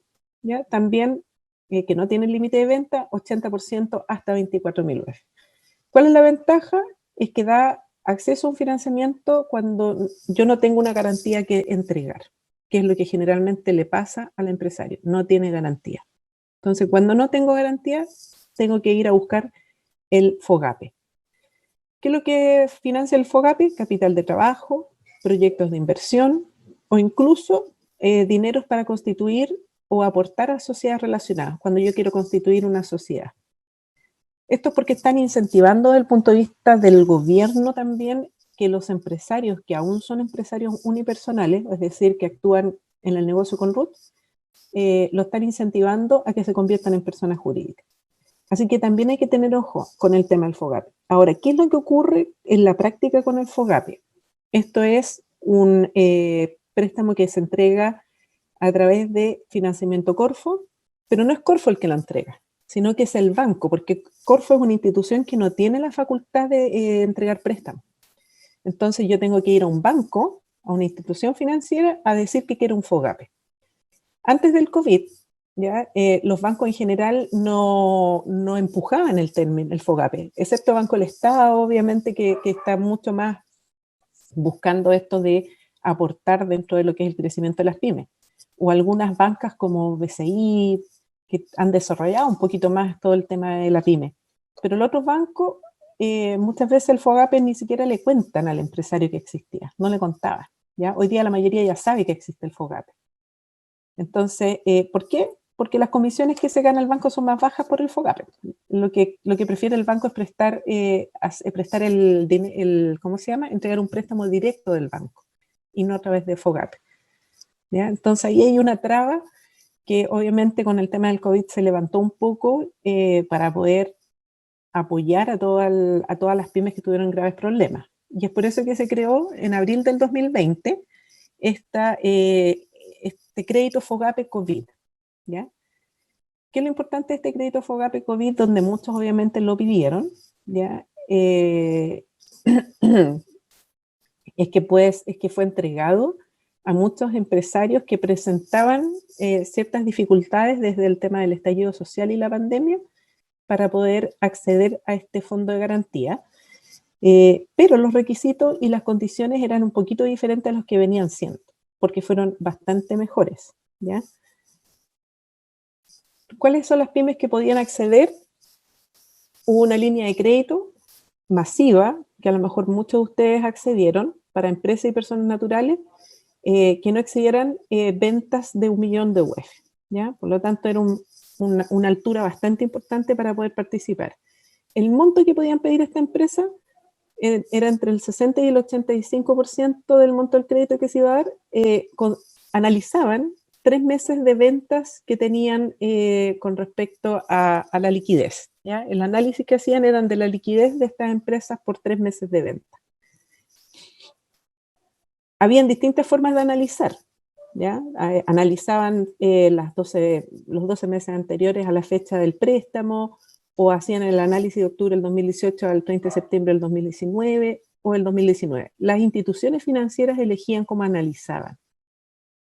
¿ya? También que no tienen límite de venta, 80% hasta 24.000 UF. ¿Cuál es la ventaja? Es que da acceso a un financiamiento cuando yo no tengo una garantía que entregar, que es lo que generalmente le pasa al empresario, no tiene garantía. Entonces, cuando no tengo garantía, tengo que ir a buscar el FOGAPE. ¿Qué es lo que financia el FOGAPE? Capital de trabajo, proyectos de inversión o incluso dineros para constituir o aportar a sociedades relacionadas, cuando yo quiero constituir una sociedad. Esto es porque están incentivando desde el punto de vista del gobierno también que los empresarios que aún son empresarios unipersonales, es decir, que actúan en el negocio con RUT, lo están incentivando a que se conviertan en personas jurídicas. Así que también hay que tener ojo con el tema del FOGAPE. Ahora, ¿qué es lo que ocurre en la práctica con el FOGAPE? Esto es un préstamo que se entrega a través de financiamiento Corfo, pero no es Corfo el que lo entrega, sino que es el banco, porque Corfo es una institución que no tiene la facultad de entregar préstamos. Entonces yo tengo que ir a un banco, a una institución financiera, a decir que quiero un FOGAPE. Antes del COVID, ¿ya? Los bancos en general no empujaban el FOGAPE, excepto Banco del Estado, obviamente, que está mucho más buscando esto de aportar dentro de lo que es el crecimiento de las pymes, o algunas bancas como BCI, que han desarrollado un poquito más todo el tema de la pyme. Pero los otros bancos, muchas veces el FOGAPE ni siquiera le cuentan al empresario que existía, no le contaban, ¿ya? Hoy día la mayoría ya sabe que existe el FOGAPE. Entonces, ¿por qué? Porque las comisiones que se gana el banco son más bajas por el FOGAPE. Lo que prefiere el banco es prestar ¿cómo se llama? Entregar un préstamo directo del banco y no a través de FOGAPE. ¿Ya? Entonces ahí hay una traba que obviamente con el tema del COVID se levantó un poco para poder apoyar a todas las pymes que tuvieron graves problemas. Y es por eso que se creó en abril del 2020 este crédito FOGAPE COVID, ¿ya? ¿Qué es lo importante de este crédito FOGAPE COVID, donde muchos obviamente lo pidieron, ¿ya? Es que fue entregado a muchos empresarios que presentaban ciertas dificultades desde el tema del estallido social y la pandemia para poder acceder a este fondo de garantía. Pero los requisitos y las condiciones eran un poquito diferentes a los que venían siendo, porque fueron bastante mejores, ¿ya? ¿Cuáles son las pymes que podían acceder? Hubo una línea de crédito masiva, que a lo mejor muchos de ustedes accedieron, para empresas y personas naturales, que no excedieran ventas de 1 millón de UF, ¿ya? Por lo tanto, era una altura bastante importante para poder participar. El monto que podían pedir esta empresa era entre el 60 y el 85% del monto del crédito que se iba a dar. Analizaban 3 meses de ventas que tenían con respecto a la liquidez, ¿ya? El análisis que hacían eran de la liquidez de estas empresas por 3 meses de venta. Habían distintas formas de analizar, ¿ya? Analizaban los 12 meses anteriores a la fecha del préstamo, o hacían el análisis de octubre del 2018 al 30 de septiembre del 2019, o el 2019. Las instituciones financieras elegían cómo analizaban.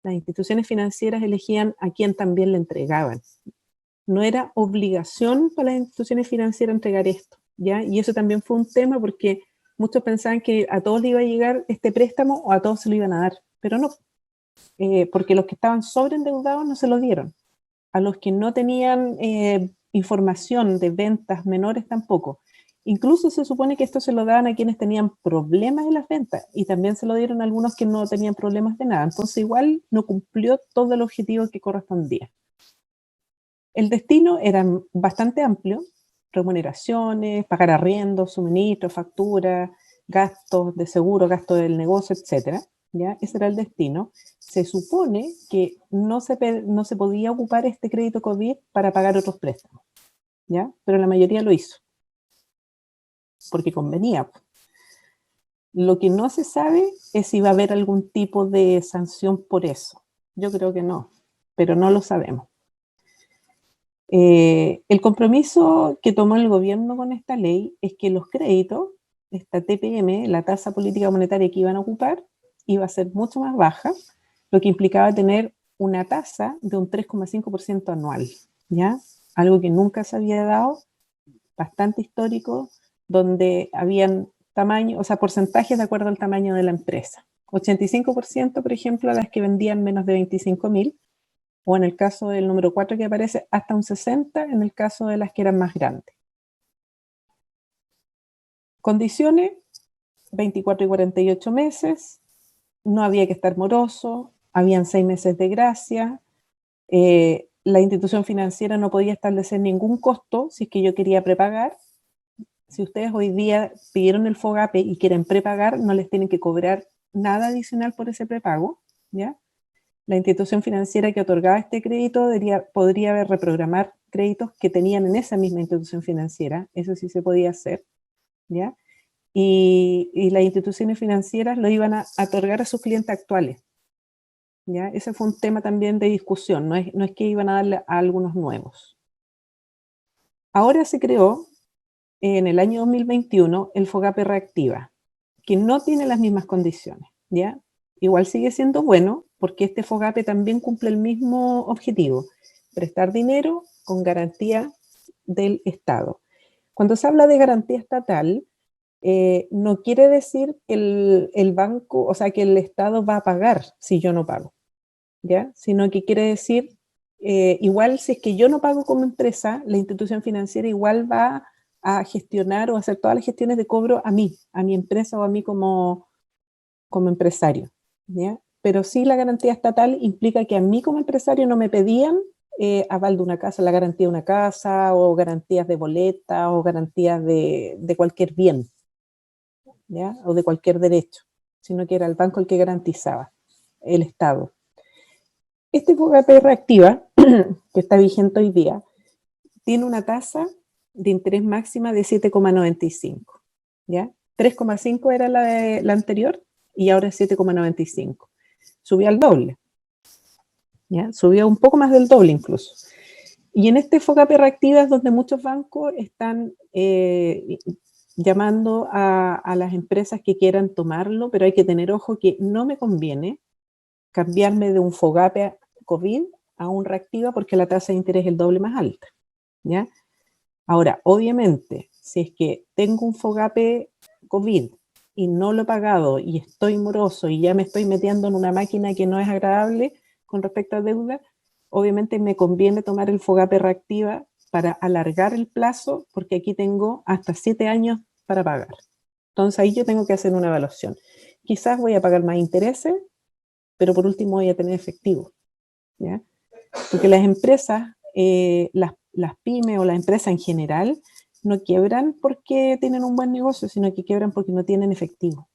Las instituciones financieras elegían a quién también le entregaban. No era obligación para las instituciones financieras entregar esto, ¿ya? Y eso también fue un tema porque muchos pensaban que a todos les iba a llegar este préstamo o a todos se lo iban a dar, pero no, porque los que estaban sobreendeudados no se lo dieron. A los que no tenían información de ventas menores tampoco. Incluso se supone que esto se lo daban a quienes tenían problemas en las ventas y también se lo dieron a algunos que no tenían problemas de nada. Entonces igual no cumplió todo el objetivo que correspondía. El destino era bastante amplio: remuneraciones, pagar arriendos, suministros, facturas, gastos de seguro, gastos del negocio, etc. ¿Ya? Ese era el destino. Se supone que no se podía ocupar este crédito COVID para pagar otros préstamos, ¿ya? Pero la mayoría lo hizo, porque convenía. Lo que no se sabe es si va a haber algún tipo de sanción por eso. Yo creo que no, pero no lo sabemos. El compromiso que tomó el gobierno con esta ley es que los créditos, esta TPM, la tasa política monetaria que iban a ocupar, iba a ser mucho más baja, lo que implicaba tener una tasa de un 3,5% anual, ¿ya? Algo que nunca se había dado, bastante histórico, donde habían tamaño, o sea, porcentajes de acuerdo al tamaño de la empresa. 85%, por ejemplo, a las que vendían menos de 25.000, o en el caso del número 4 que aparece, hasta un 60% en el caso de las que eran más grandes. Condiciones, 24 y 48 meses, no había que estar moroso, habían 6 meses de gracia, la institución financiera no podía establecer ningún costo si es que yo quería prepagar. Si ustedes hoy día pidieron el FOGAPE y quieren prepagar, no les tienen que cobrar nada adicional por ese prepago, ¿ya? La institución financiera que otorgaba este crédito podría haber reprogramar créditos que tenían en esa misma institución financiera, eso sí se podía hacer, ¿ya? Y las instituciones financieras lo iban a otorgar a sus clientes actuales, ¿ya? Ese fue un tema también de discusión, no es que iban a darle a algunos nuevos. Ahora se creó, en el año 2021, el FOGAPE Reactiva, que no tiene las mismas condiciones, ¿ya? Igual sigue siendo bueno, porque este FOGAPE también cumple el mismo objetivo, prestar dinero con garantía del Estado. Cuando se habla de garantía estatal, no quiere decir que el banco, o sea, que el Estado va a pagar si yo no pago, ¿ya? Sino que quiere decir, igual si es que yo no pago como empresa, la institución financiera igual va a gestionar o hacer todas las gestiones de cobro a mí, a mi empresa o a mí como empresario, ¿ya? Pero sí la garantía estatal implica que a mí como empresario no me pedían aval de una casa, la garantía de una casa, o garantías de boleta, o garantías de cualquier bien, ¿ya? O de cualquier derecho, sino que era el banco el que garantizaba, el Estado. Este FOGAPE Reactiva, que está vigente hoy día, tiene una tasa de interés máxima de 7,95, ¿ya? 3,5 era la anterior y ahora es 7,95. Subió al doble, ¿ya? Subió un poco más del doble incluso. Y en este FOGAPE Reactiva es donde muchos bancos están llamando a las empresas que quieran tomarlo, pero hay que tener ojo que no me conviene cambiarme de un FOGAPE COVID a un Reactiva porque la tasa de interés es el doble más alta, ¿ya? Ahora, obviamente, si es que tengo un FOGAPE COVID y no lo he pagado y estoy moroso y ya me estoy metiendo en una máquina que no es agradable con respecto a deuda, obviamente me conviene tomar el FOGAPE Reactiva para alargar el plazo, porque aquí tengo hasta 7 años para pagar. Entonces ahí yo tengo que hacer una evaluación. Quizás voy a pagar más intereses, pero por último voy a tener efectivo, ¿ya? Porque las empresas, las pymes o las empresas en general, no quiebran porque tienen un buen negocio, sino que quiebran porque no tienen efectivo.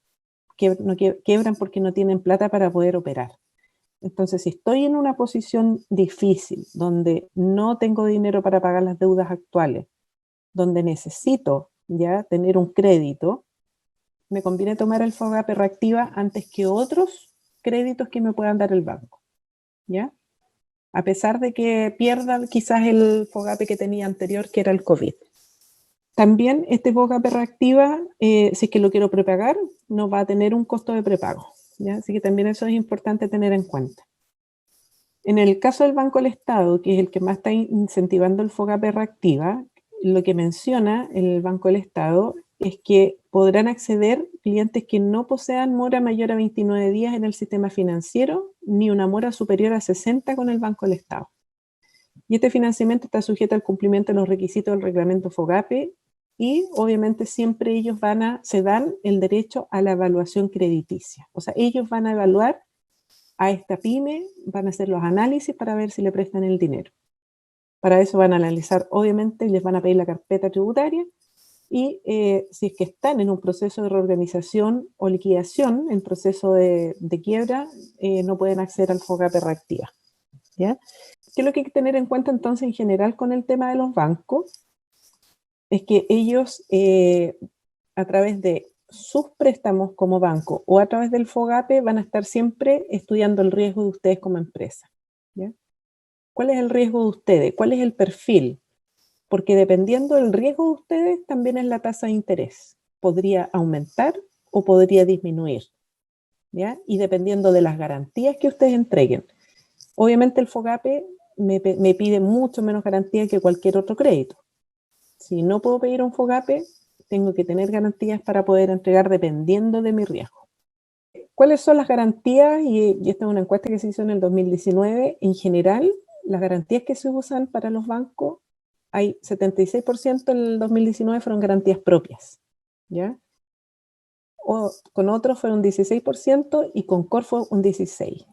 Quiebran porque no tienen plata para poder operar. Entonces, si estoy en una posición difícil, donde no tengo dinero para pagar las deudas actuales, donde necesito ya tener un crédito, me conviene tomar el FOGAPE Reactiva antes que otros créditos que me puedan dar el banco, ¿ya? A pesar de que pierda quizás el FOGAPE que tenía anterior, que era el COVID. También este FOGAPE Reactiva, si es que lo quiero prepagar, no va a tener un costo de prepago, ¿ya? Así que también eso es importante tener en cuenta. En el caso del Banco del Estado, que es el que más está incentivando el FOGAPE Reactiva, lo que menciona el Banco del Estado es que podrán acceder clientes que no posean mora mayor a 29 días en el sistema financiero, ni una mora superior a 60 con el Banco del Estado. Y este financiamiento está sujeto al cumplimiento de los requisitos del reglamento FOGAPE y obviamente siempre ellos se dan el derecho a la evaluación crediticia. O sea, ellos van a evaluar a esta pyme, van a hacer los análisis para ver si le prestan el dinero. Para eso van a analizar, obviamente, y les van a pedir la carpeta tributaria, y si es que están en un proceso de reorganización o liquidación, en proceso de quiebra, no pueden acceder al FOGAPE Reactiva, ¿ya? ¿Qué es lo que hay que tener en cuenta entonces en general con el tema de los bancos? Es que ellos, a través de sus préstamos como banco o a través del FOGAPE, van a estar siempre estudiando el riesgo de ustedes como empresa, ¿ya? ¿Cuál es el riesgo de ustedes? ¿Cuál es el perfil? Porque dependiendo del riesgo de ustedes, también es la tasa de interés. Podría aumentar o podría disminuir, ¿ya? Y dependiendo de las garantías que ustedes entreguen. Obviamente el FOGAPE me pide mucho menos garantía que cualquier otro crédito. Si no puedo pedir un FOGAPE, tengo que tener garantías para poder entregar dependiendo de mi riesgo. ¿Cuáles son las garantías? Y esta es una encuesta que se hizo en el 2019. En general, las garantías que se usan para los bancos, hay 76% en el 2019 fueron garantías propias, ¿ya? O con otros fueron 16% y con Corfo un 16%.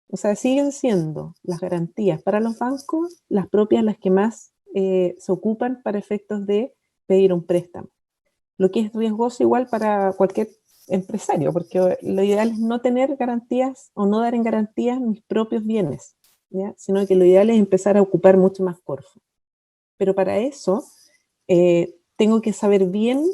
O sea, siguen siendo las garantías para los bancos las propias las que más se ocupan para efectos de pedir un préstamo. Lo que es riesgoso igual para cualquier empresario, porque lo ideal es no tener garantías o no dar en garantías mis propios bienes, ¿ya? Sino que lo ideal es empezar a ocupar mucho más Corfo. Pero para eso tengo que saber bien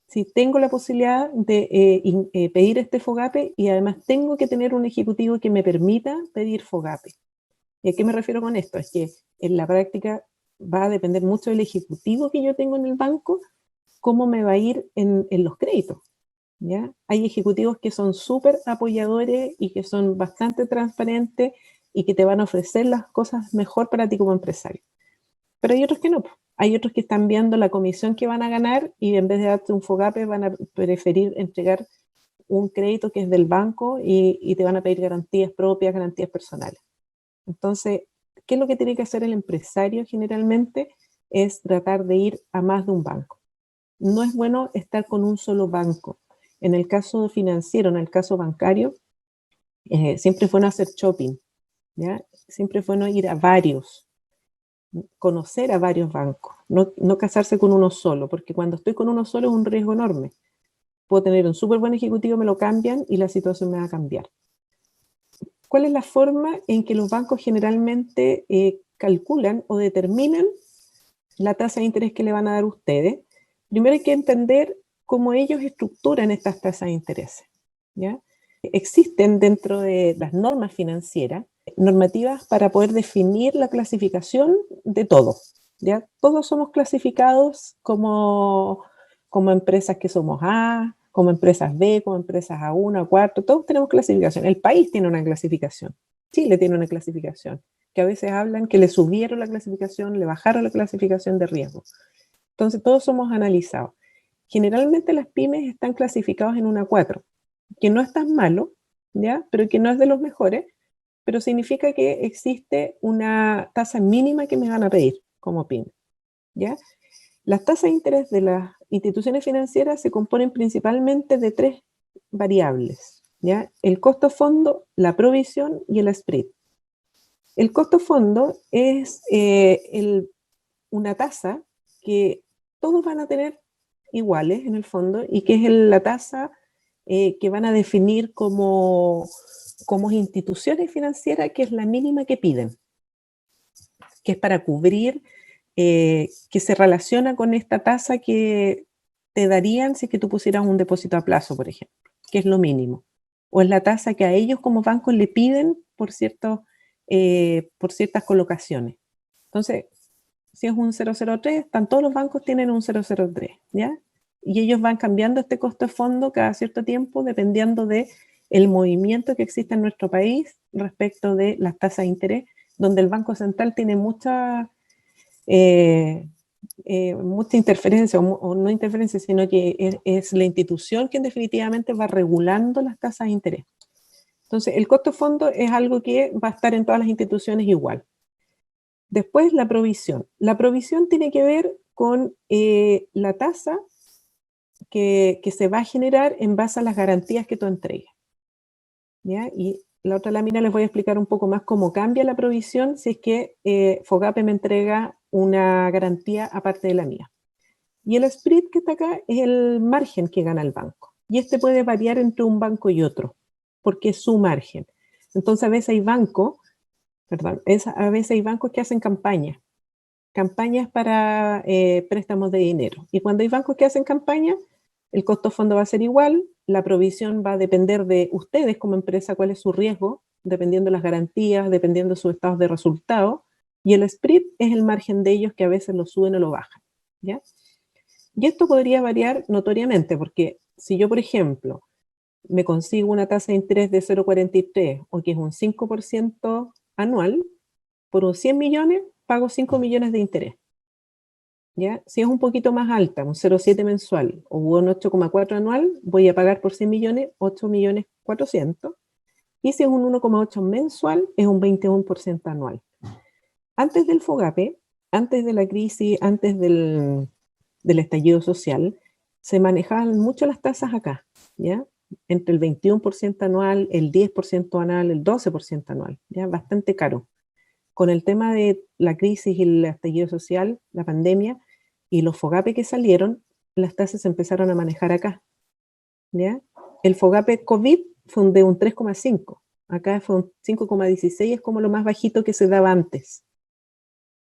si tengo la posibilidad de pedir este FOGAPE y además tengo que tener un ejecutivo que me permita pedir FOGAPE. ¿Y a qué me refiero con esto? Es que en la práctica va a depender mucho del ejecutivo que yo tengo en el banco, cómo me va a ir en los créditos, ¿ya? Hay ejecutivos que son súper apoyadores y que son bastante transparentes y que te van a ofrecer las cosas mejor para ti como empresario. Pero hay otros que no. Hay otros que están viendo la comisión que van a ganar y en vez de darte un FOGAPE van a preferir entregar un crédito que es del banco y te van a pedir garantías propias, garantías personales. Entonces, ¿qué es lo que tiene que hacer el empresario generalmente? Es tratar de ir a más de un banco. No es bueno estar con un solo banco. En el caso financiero, en el caso bancario, siempre es bueno hacer shopping, ¿ya? Siempre es bueno ir a varios, conocer a varios bancos, no casarse con uno solo, porque cuando estoy con uno solo es un riesgo enorme. Puedo tener un súper buen ejecutivo, me lo cambian y la situación me va a cambiar. ¿Cuál es la forma en que los bancos generalmente calculan o determinan la tasa de interés que le van a dar a ustedes? Primero hay que entender cómo ellos estructuran estas tasas de interés, ¿ya? Existen dentro de las normas financieras normativas para poder definir la clasificación de todo, ¿ya? Todos somos clasificados como empresas que somos A, como empresas B, como empresas A1, A4, todos tenemos clasificación. El país tiene una clasificación, Chile tiene una clasificación, que a veces hablan que le subieron la clasificación, le bajaron la clasificación de riesgo. Entonces todos somos analizados. Generalmente las pymes están clasificadas en una 4, que no es tan malo, ¿ya? Pero que no es de los mejores, pero significa que existe una tasa mínima que me van a pedir como pyme, ¿ya? Las tasas de interés de las instituciones financieras se componen principalmente de 3 variables, ¿ya? El costo fondo, la provisión y el spread. El costo fondo es una tasa que todos van a tener iguales en el fondo y que es la tasa que van a definir como instituciones financieras, que es la mínima que piden, que es para cubrir, que se relaciona con esta tasa que te darían si es que tú pusieras un depósito a plazo, por ejemplo, que es lo mínimo. O es la tasa que a ellos como bancos le piden por ciertas colocaciones. Entonces, si es un 003, todos los bancos tienen un 003, ¿ya? Y ellos van cambiando este costo de fondo cada cierto tiempo dependiendo de el movimiento que existe en nuestro país respecto de las tasas de interés, donde el Banco Central tiene mucha interferencia, o no interferencia, sino que es la institución que definitivamente va regulando las tasas de interés. Entonces, el costo de fondo es algo que va a estar en todas las instituciones igual. Después, la provisión. La provisión tiene que ver con la tasa que se va a generar en base a las garantías que tú entregues, ¿ya? Y la otra lámina les voy a explicar un poco más cómo cambia la provisión si es que FOGAPE me entrega una garantía aparte de la mía. Y el spread que está acá es el margen que gana el banco. Y este puede variar entre un banco y otro, porque es su margen. Entonces, a veces hay bancos que hacen campañas para préstamos de dinero. Y cuando hay bancos que hacen campañas, el costo fondo va a ser igual, la provisión va a depender de ustedes como empresa, cuál es su riesgo, dependiendo de las garantías, dependiendo de sus estados de resultado, y el spread es el margen de ellos que a veces lo suben o lo bajan, ¿ya? Y esto podría variar notoriamente, porque si yo, por ejemplo, me consigo una tasa de interés de 0,43 o que es un 5% anual, por unos 100 millones pago 5 millones de interés. ¿Ya? Si es un poquito más alta, un 0,7 mensual o un 8,4 anual, voy a pagar por 100 millones 8 millones 400. Y si es un 1,8 mensual, es un 21% anual. Antes del FOGAPE, antes de la crisis, antes del estallido social, se manejaban mucho las tasas acá, ¿ya? Entre el 21% anual, el 10% anual, el 12% anual, ¿ya? Bastante caro. Con el tema de la crisis y el estallido social, la pandemia, y los FOGAPE que salieron, las tasas se empezaron a manejar acá, ¿ya? El FOGAPE COVID fue de un 3,5, acá fue un 5,16, es como lo más bajito que se daba antes,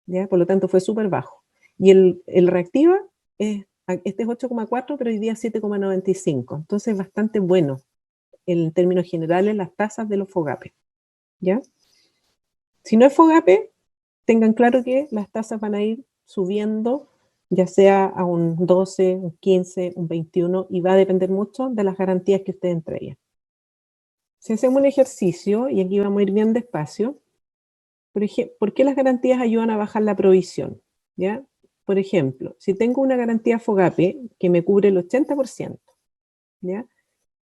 ¿ya? Por lo tanto fue súper bajo. Y el reactiva, este es 8,4, pero hoy día 7,95, entonces bastante bueno en términos generales las tasas de los FOGAPE, ¿ya? Si no es FOGAPE, tengan claro que las tasas van a ir subiendo, ya sea a un 12, un 15, un 21, y va a depender mucho de las garantías que ustedes entreguen. Si hacemos un ejercicio, y aquí vamos a ir bien despacio, ¿por qué las garantías ayudan a bajar la provisión? ¿Ya? Por ejemplo, si tengo una garantía FOGAPE que me cubre el 80%, ¿ya?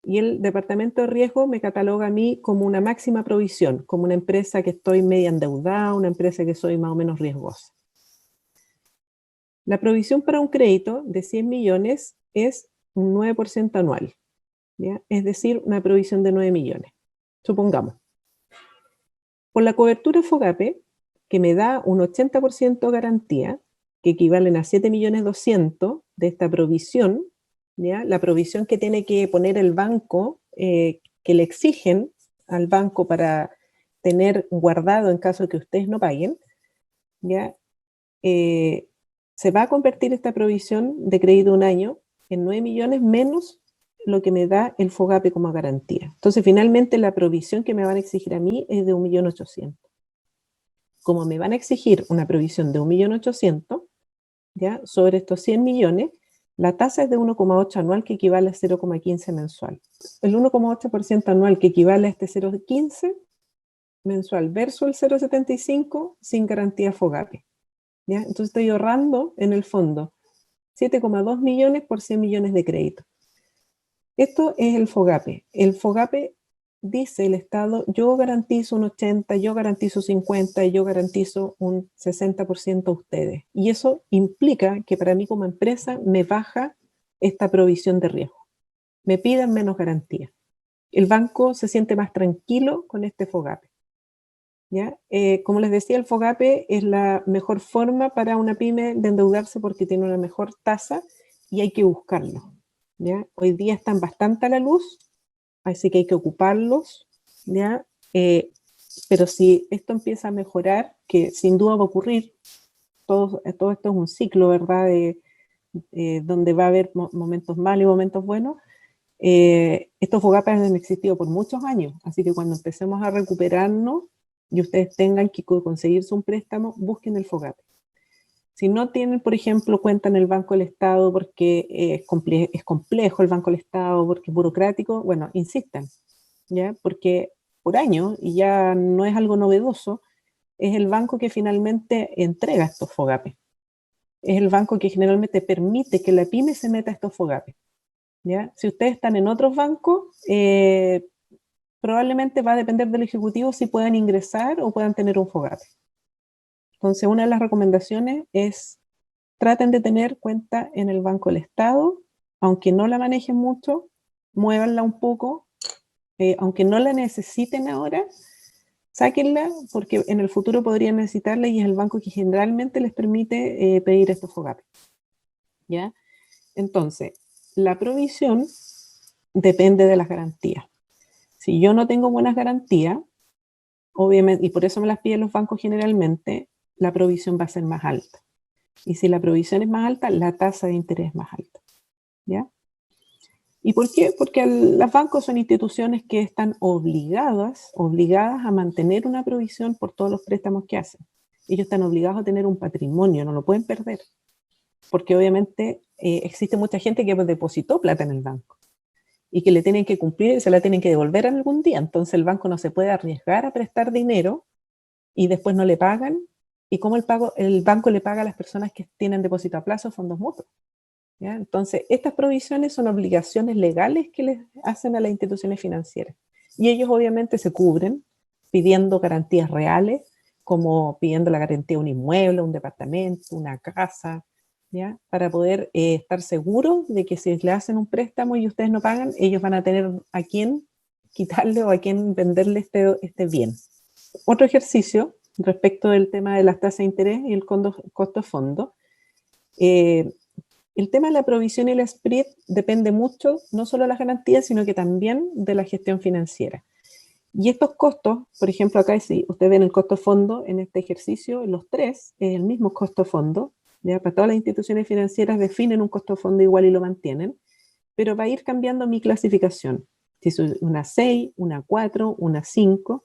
Y el departamento de riesgo me cataloga a mí como una máxima provisión, como una empresa que estoy media endeudada, una empresa que soy más o menos riesgosa. La provisión para un crédito de 100 millones es un 9% anual, ¿ya? Es decir, una provisión de 9 millones, supongamos. Por la cobertura FOGAPE, que me da un 80% garantía, que equivalen a 7.200.000 de esta provisión, ¿ya? La provisión que tiene que poner el banco, que le exigen al banco para tener guardado en caso de que ustedes no paguen, ¿ya? Se va a convertir esta provisión de crédito de un año en 9 millones menos lo que me da el FOGAPE como garantía. Entonces, finalmente, la provisión que me van a exigir a mí es de 1.800.000. Como me van a exigir una provisión de 1.800.000, ¿ya? Sobre estos 100 millones, la tasa es de 1,8 anual, que equivale a 0,15 mensual. El 1,8% anual, que equivale a este 0,15 mensual, versus el 0,75 sin garantía FOGAPE, ¿ya? Entonces estoy ahorrando, en el fondo, 7,2 millones por 100 millones de crédito. Esto es el FOGAPE. El FOGAPE dice el Estado, yo garantizo un 80, yo garantizo 50, yo garantizo un 60% a ustedes. Y eso implica que para mí como empresa me baja esta provisión de riesgo. Me piden menos garantía. El banco se siente más tranquilo con este FOGAPE, ¿ya? Como les decía, el FOGAPE es la mejor forma para una pyme de endeudarse porque tiene una mejor tasa y hay que buscarlo, ¿ya? Hoy día están bastante a la luz, así que hay que ocuparlos, ¿ya? Pero si esto empieza a mejorar, que sin duda va a ocurrir, todo esto es un ciclo, ¿verdad? Donde va a haber momentos malos y momentos buenos. Estos FOGAPE han existido por muchos años, así que cuando empecemos a recuperarnos y ustedes tengan que conseguirse un préstamo, busquen el FOGAPE. Si no tienen, por ejemplo, cuenta en el Banco del Estado porque es complejo el Banco del Estado, porque es burocrático, bueno, insistan, ¿ya? Porque por año, y ya no es algo novedoso, es el banco que finalmente entrega estos FOGAPE. Es el banco que generalmente permite que la pyme se meta a estos FOGAPE, ¿ya? Si ustedes están en otros bancos, probablemente va a depender del ejecutivo si puedan ingresar o puedan tener un FOGAPE. Entonces, una de las recomendaciones es traten de tener cuenta en el Banco del Estado, aunque no la manejen mucho, muévanla un poco, aunque no la necesiten ahora, sáquenla porque en el futuro podrían necesitarla y es el banco que generalmente les permite pedir estos FOGAPE, ¿ya? Entonces, la provisión depende de las garantías. Si yo no tengo buenas garantías, obviamente, y por eso me las piden los bancos generalmente, la provisión va a ser más alta. Y si la provisión es más alta, la tasa de interés es más alta, ¿ya? ¿Y por qué? Porque los bancos son instituciones que están obligadas a mantener una provisión por todos los préstamos que hacen. Ellos están obligados a tener un patrimonio, no lo pueden perder. Porque obviamente existe mucha gente que depositó plata en el banco y que le tienen que cumplir y se la tienen que devolver en algún día. Entonces el banco no se puede arriesgar a prestar dinero y después no le pagan. ¿Y cómo el banco le paga a las personas que tienen depósito a plazo, fondos mutuos? ¿Ya? Entonces, estas provisiones son obligaciones legales que les hacen a las instituciones financieras. Y ellos obviamente se cubren pidiendo garantías reales, como pidiendo la garantía de un inmueble, un departamento, una casa, ¿ya? Para poder estar seguros de que si le hacen un préstamo y ustedes no pagan, ellos van a tener a quién quitarle o a quién venderle este bien. Otro ejercicio respecto del tema de las tasas de interés y el costo fondo. El tema de la provisión y el spread depende mucho, no solo de las garantías, sino que también de la gestión financiera. Y estos costos, por ejemplo, acá si ustedes ven el costo fondo en este ejercicio, los tres es el mismo costo fondo, ¿ya? Para todas las instituciones financieras definen un costo fondo igual y lo mantienen, pero va a ir cambiando mi clasificación. Si es una 6, una 4, una 5,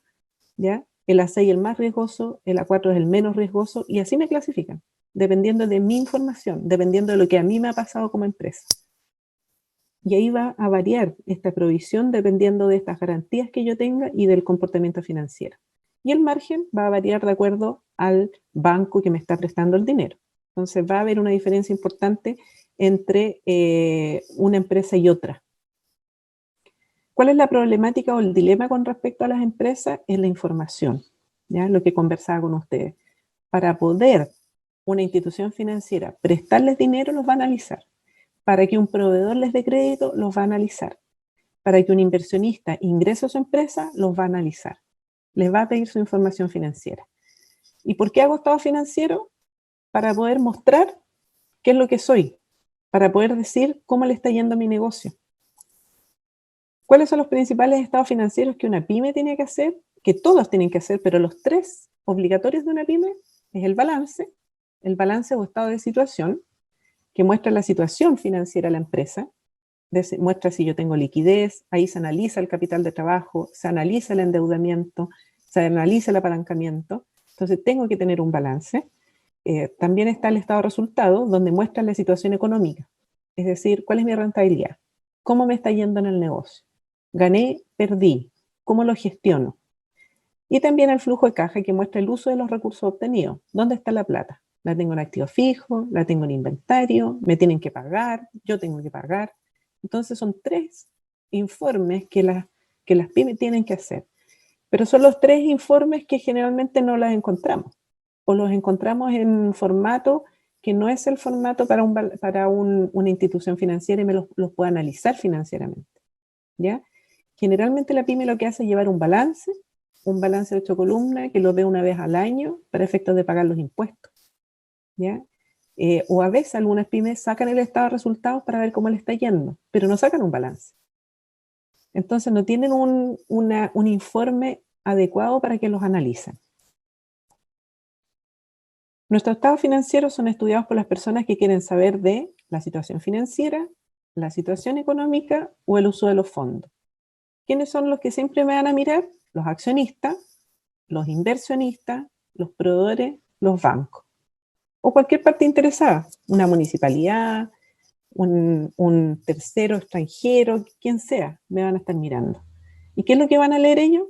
¿ya? El A6 es el más riesgoso, el A4 es el menos riesgoso, y así me clasifican, dependiendo de mi información, dependiendo de lo que a mí me ha pasado como empresa. Y ahí va a variar esta provisión dependiendo de estas garantías que yo tenga y del comportamiento financiero. Y el margen va a variar de acuerdo al banco que me está prestando el dinero. Entonces va a haber una diferencia importante entre una empresa y otra. ¿Cuál es la problemática o el dilema con respecto a las empresas? Es la información, ¿ya? Lo que conversaba con ustedes. Para poder una institución financiera prestarles dinero, los va a analizar. Para que un proveedor les dé crédito, los va a analizar. Para que un inversionista ingrese a su empresa, los va a analizar. Les va a pedir su información financiera. ¿Y por qué hago estado financiero? Para poder mostrar qué es lo que soy, para poder decir cómo le está yendo a mi negocio. ¿Cuáles son los principales estados financieros que una pyme tiene que hacer? Que todos tienen que hacer, pero los tres obligatorios de una pyme es el balance o estado de situación, que muestra la situación financiera de la empresa, muestra si yo tengo liquidez, ahí se analiza el capital de trabajo, se analiza el endeudamiento, se analiza el apalancamiento, entonces tengo que tener un balance. También está el estado de resultado, donde muestra la situación económica, es decir, cuál es mi rentabilidad, cómo me está yendo en el negocio, gané, perdí, cómo lo gestiono. Y también el flujo de caja que muestra el uso de los recursos obtenidos, dónde está la plata. La tengo en activo fijo, la tengo en inventario, me tienen que pagar, yo tengo que pagar. Entonces son tres informes que las pymes tienen que hacer. Pero son los tres informes que generalmente no las encontramos. O los encontramos en un formato que no es el formato para una institución financiera y me los pueda analizar financieramente, ¿ya? Generalmente la pyme lo que hace es llevar un balance de 8 columnas que lo ve una vez al año para efectos de pagar los impuestos, ¿ya? O a veces algunas pymes sacan el estado de resultados para ver cómo le está yendo, pero no sacan un balance. Entonces no tienen un informe adecuado para que los analicen. Nuestros estados financieros son estudiados por las personas que quieren saber de la situación financiera, la situación económica o el uso de los fondos. ¿Quiénes son los que siempre me van a mirar? Los accionistas, los inversionistas, los proveedores, los bancos. O cualquier parte interesada, una municipalidad, un tercero extranjero, quien sea, me van a estar mirando. ¿Y qué es lo que van a leer ellos?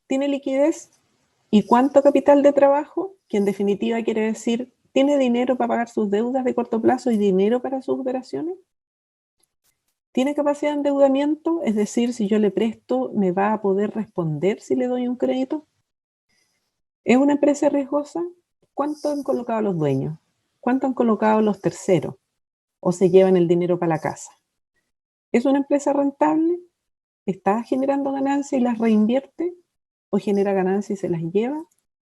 ¿Tiene liquidez? ¿Y cuánto capital de trabajo? Que en definitiva quiere decir, ¿tiene dinero para pagar sus deudas de corto plazo y dinero para sus operaciones? ¿Tiene capacidad de endeudamiento? Es decir, si yo le presto, ¿me va a poder responder si le doy un crédito? ¿Es una empresa riesgosa? ¿Cuánto han colocado los dueños? ¿Cuánto han colocado los terceros? ¿O se llevan el dinero para la casa? ¿Es una empresa rentable? ¿Está generando ganancias y las reinvierte? ¿O genera ganancias y se las lleva?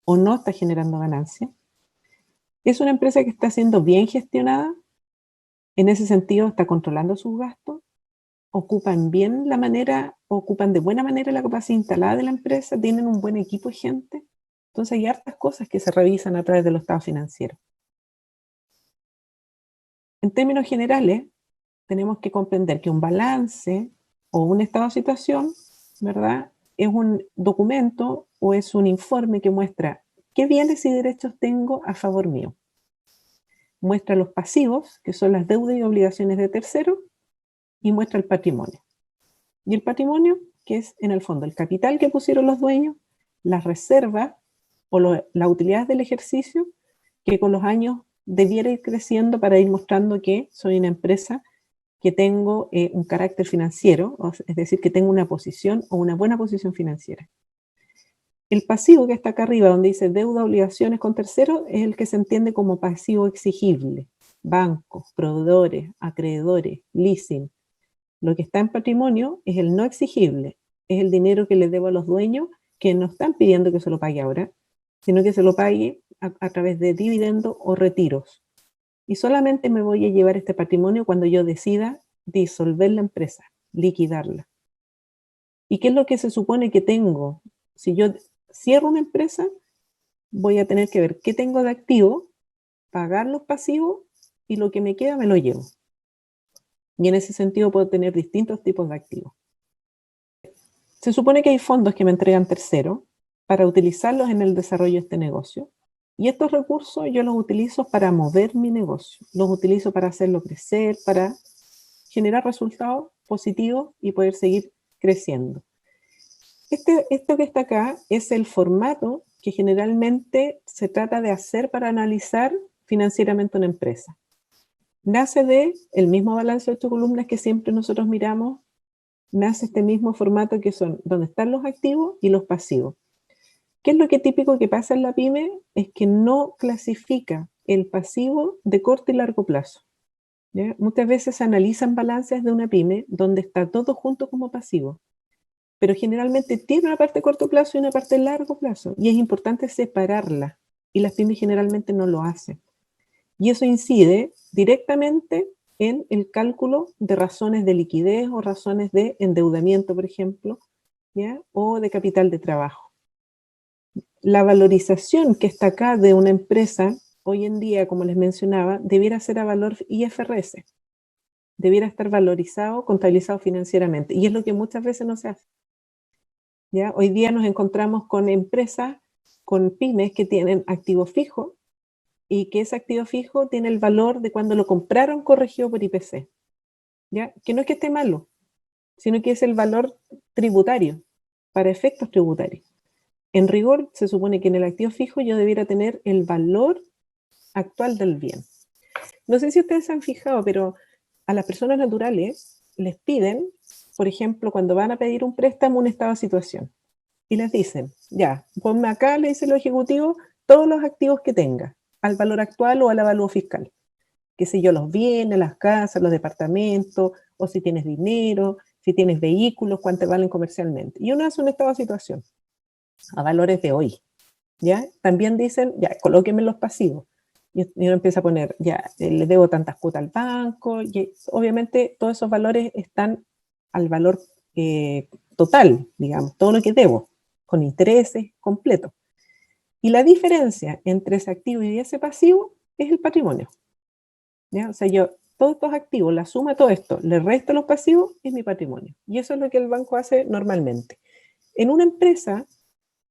¿O no está generando ganancias? ¿Es una empresa que está siendo bien gestionada? En ese sentido, ¿está controlando sus gastos? ¿Ocupan de buena manera la capacidad instalada de la empresa? ¿Tienen un buen equipo de gente? Entonces hay hartas cosas que se revisan a través de los estados financieros. En términos generales, tenemos que comprender que un balance o un estado de situación, ¿verdad?, es un documento o es un informe que muestra qué bienes y derechos tengo a favor mío. Muestra los pasivos, que son las deudas y obligaciones de terceros, y muestra el patrimonio. Y el patrimonio, que es en el fondo el capital que pusieron los dueños, las reservas o las utilidades del ejercicio, que con los años debiera ir creciendo para ir mostrando que soy una empresa que tengo un carácter financiero, es decir, que tengo una posición o una buena posición financiera. El pasivo que está acá arriba, donde dice deuda, obligaciones con terceros, es el que se entiende como pasivo exigible. Bancos, proveedores, acreedores, leasing. Lo que está en patrimonio es el no exigible, es el dinero que le debo a los dueños que no están pidiendo que se lo pague ahora, sino que se lo pague a través de dividendos o retiros. Y solamente me voy a llevar este patrimonio cuando yo decida disolver la empresa, liquidarla. ¿Y qué es lo que se supone que tengo? Si yo cierro una empresa, voy a tener que ver qué tengo de activo, pagar los pasivos y lo que me queda me lo llevo. Y en ese sentido puedo tener distintos tipos de activos. Se supone que hay fondos que me entregan terceros para utilizarlos en el desarrollo de este negocio. Y estos recursos yo los utilizo para mover mi negocio. Los utilizo para hacerlo crecer, para generar resultados positivos y poder seguir creciendo. Esto que está acá es el formato que generalmente se trata de hacer para analizar financieramente una empresa. Nace de el mismo balance de 8 columnas que siempre nosotros miramos, nace este mismo formato que son donde están los activos y los pasivos. ¿Qué es lo que típico que pasa en la pyme? Es que no clasifica el pasivo de corto y largo plazo. ¿Ya? Muchas veces se analizan balances de una pyme donde está todo junto como pasivo, pero generalmente tiene una parte de corto plazo y una parte de largo plazo, y es importante separarla, y las pymes generalmente no lo hacen. Y eso incide directamente en el cálculo de razones de liquidez o razones de endeudamiento, por ejemplo, ¿ya? O de capital de trabajo. La valorización que está acá de una empresa, hoy en día, como les mencionaba, debiera ser a valor IFRS. Debiera estar valorizado, contabilizado financieramente. Y es lo que muchas veces no se hace. ¿Ya? Hoy día nos encontramos con empresas, con pymes que tienen activo fijo y que ese activo fijo tiene el valor de cuando lo compraron corregido por IPC. ¿Ya? Que no es que esté malo, sino que es el valor tributario, para efectos tributarios. En rigor, se supone que en el activo fijo yo debiera tener el valor actual del bien. No sé si ustedes se han fijado, pero a las personas naturales les piden, por ejemplo, cuando van a pedir un préstamo, un estado de situación. Y les dicen, ya, ponme acá, le dice el ejecutivo, todos los activos que tenga, al valor actual o al avalúo fiscal. Que si yo los bienes, las casas, los departamentos, o si tienes dinero, si tienes vehículos, cuánto valen comercialmente. Y uno hace un estado de situación a valores de hoy, ¿ya? También dicen, ya, colóquenme los pasivos. Y uno empieza a poner, ya, le debo tantas cuotas al banco, y obviamente todos esos valores están al valor total, digamos, todo lo que debo, con intereses completos. Y la diferencia entre ese activo y ese pasivo es el patrimonio. ¿Ya? O sea, yo, todos estos activos, la suma de todo esto, le resto los pasivos, es mi patrimonio. Y eso es lo que el banco hace normalmente. En una empresa,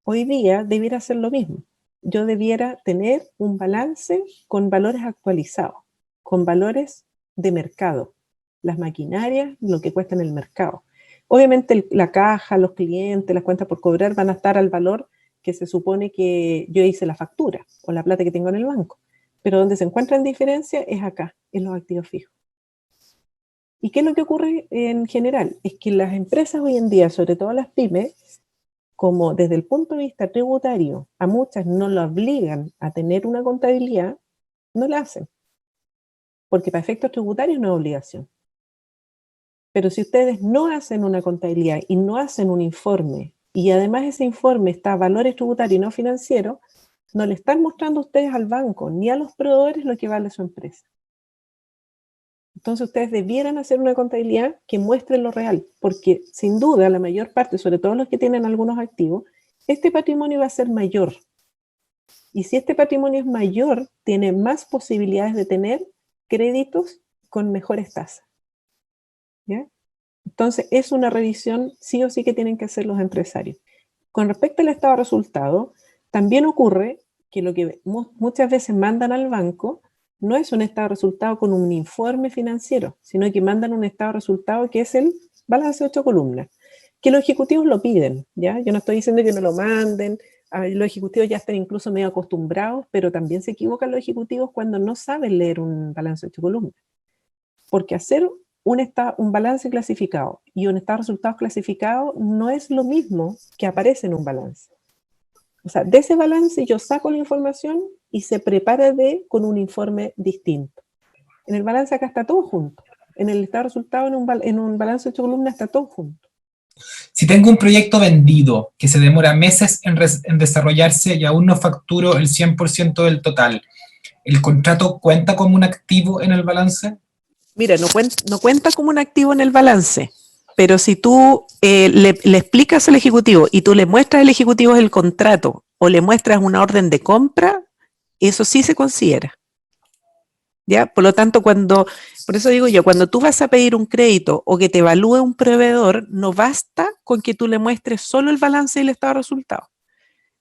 hoy día, debiera hacer lo mismo. Yo debiera tener un balance con valores actualizados, con valores de mercado, las maquinarias, lo que cuesta en el mercado. Obviamente la caja, los clientes, las cuentas por cobrar van a estar al valor que se supone que yo hice la factura o la plata que tengo en el banco. Pero donde se encuentran diferencias es acá, en los activos fijos. ¿Y qué es lo que ocurre en general? Es que las empresas hoy en día, sobre todo las pymes, como desde el punto de vista tributario, a muchas no lo obligan a tener una contabilidad, no la hacen. Porque para efectos tributarios no es obligación. Pero si ustedes no hacen una contabilidad y no hacen un informe, y además ese informe está a valores tributarios y no financieros, no le están mostrando ustedes al banco ni a los proveedores lo que vale su empresa. Entonces ustedes debieran hacer una contabilidad que muestre lo real, porque sin duda la mayor parte, sobre todo los que tienen algunos activos, este patrimonio va a ser mayor. Y si este patrimonio es mayor, tiene más posibilidades de tener créditos con mejores tasas. ¿ya? Entonces, es una revisión sí o sí que tienen que hacer los empresarios. Con respecto al estado de resultado, también ocurre que lo que muchas veces mandan al banco no es un estado de resultado con un informe financiero, sino que mandan un estado de resultado que es el balance de 8 columnas, que los ejecutivos lo piden, ¿ya? Yo no estoy diciendo que no lo manden, los ejecutivos ya están incluso medio acostumbrados, pero también se equivocan los ejecutivos cuando no saben leer un balance de 8 columnas. Porque hacer un balance clasificado y un estado de resultados clasificado no es lo mismo que aparece en un balance. O sea, de ese balance yo saco la información y se prepara con un informe distinto. En el balance acá está todo junto. En el estado de resultados, en un balance de 8 columnas, está todo junto. Si tengo un proyecto vendido que se demora meses en desarrollarse y aún no facturo el 100% del total, ¿el contrato cuenta como un activo en el balance? Mira, no cuenta como un activo en el balance, pero si tú le explicas al ejecutivo y tú le muestras al ejecutivo el contrato o le muestras una orden de compra, eso sí se considera. ¿Ya? Por lo tanto, por eso digo yo, cuando tú vas a pedir un crédito o que te evalúe un proveedor, no basta con que tú le muestres solo el balance y el estado de resultados,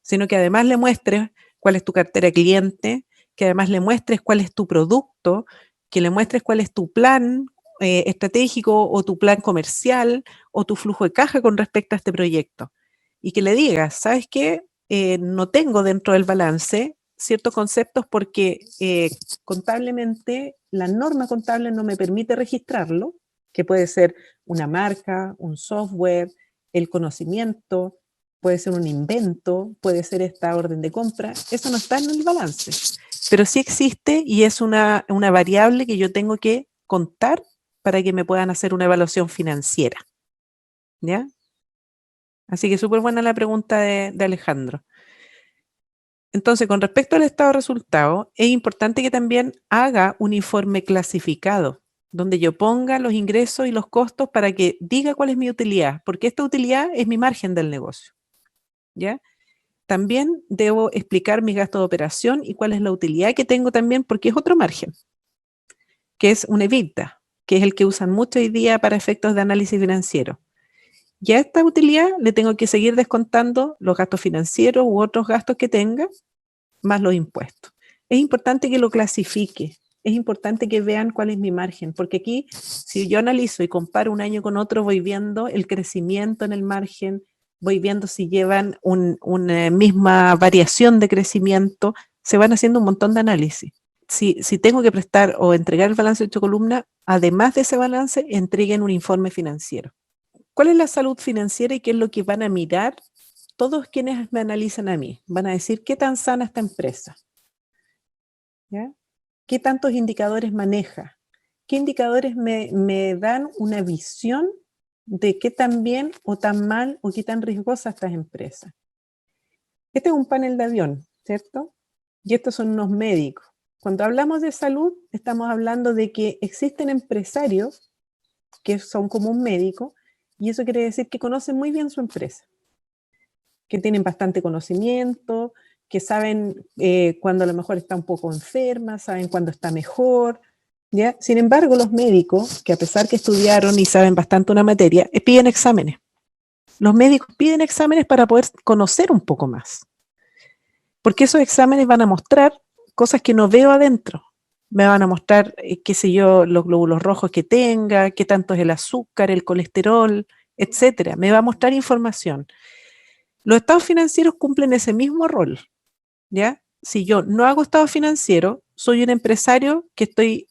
sino que además le muestres cuál es tu cartera de cliente, que además le muestres cuál es tu producto, que le muestres cuál es tu plan estratégico o tu plan comercial o tu flujo de caja con respecto a este proyecto. Y que le digas, ¿sabes qué? No tengo dentro del balance ciertos conceptos porque contablemente la norma contable no me permite registrarlo, que puede ser una marca, un software, el conocimiento, puede ser un invento, puede ser esta orden de compra, eso no está en el balance, pero sí existe y es una variable que yo tengo que contar para que me puedan hacer una evaluación financiera, ¿ya? Así que súper buena la pregunta de Alejandro. Entonces, con respecto al estado de resultado, es importante que también haga un informe clasificado, donde yo ponga los ingresos y los costos para que diga cuál es mi utilidad, porque esta utilidad es mi margen del negocio, ¿ya? También debo explicar mis gastos de operación y cuál es la utilidad que tengo también, porque es otro margen, que es un EBITDA, que es el que usan mucho hoy día para efectos de análisis financiero. Y a esta utilidad le tengo que seguir descontando los gastos financieros u otros gastos que tenga, más los impuestos. Es importante que lo clasifique, es importante que vean cuál es mi margen, porque aquí, si yo analizo y comparo un año con otro, voy viendo el crecimiento en el margen, voy viendo si llevan una misma variación de crecimiento, se van haciendo un montón de análisis. Si tengo que prestar o entregar el balance de 8 columnas, además de ese balance, entreguen un informe financiero. ¿Cuál es la salud financiera y qué es lo que van a mirar todos quienes me analizan a mí? Van a decir, ¿qué tan sana esta empresa? ¿Ya? ¿Qué tantos indicadores maneja? ¿Qué indicadores me dan una visión de qué tan bien o tan mal o qué tan riesgosa estas empresas? Este es un panel de avión, ¿cierto? Y estos son unos médicos. Cuando hablamos de salud, estamos hablando de que existen empresarios que son como un médico, y eso quiere decir que conocen muy bien su empresa, que tienen bastante conocimiento, que saben cuando a lo mejor está un poco enferma, saben cuando está mejor, ¿ya? Sin embargo, los médicos, que a pesar que estudiaron y saben bastante una materia, piden exámenes. Los médicos piden exámenes para poder conocer un poco más, porque esos exámenes van a mostrar cosas que no veo adentro. Me van a mostrar, qué sé yo, los glóbulos rojos que tenga, qué tanto es el azúcar, el colesterol, etcétera. Me va a mostrar información. Los estados financieros cumplen ese mismo rol, ¿ya? Si yo no hago estado financiero, soy un empresario que estoy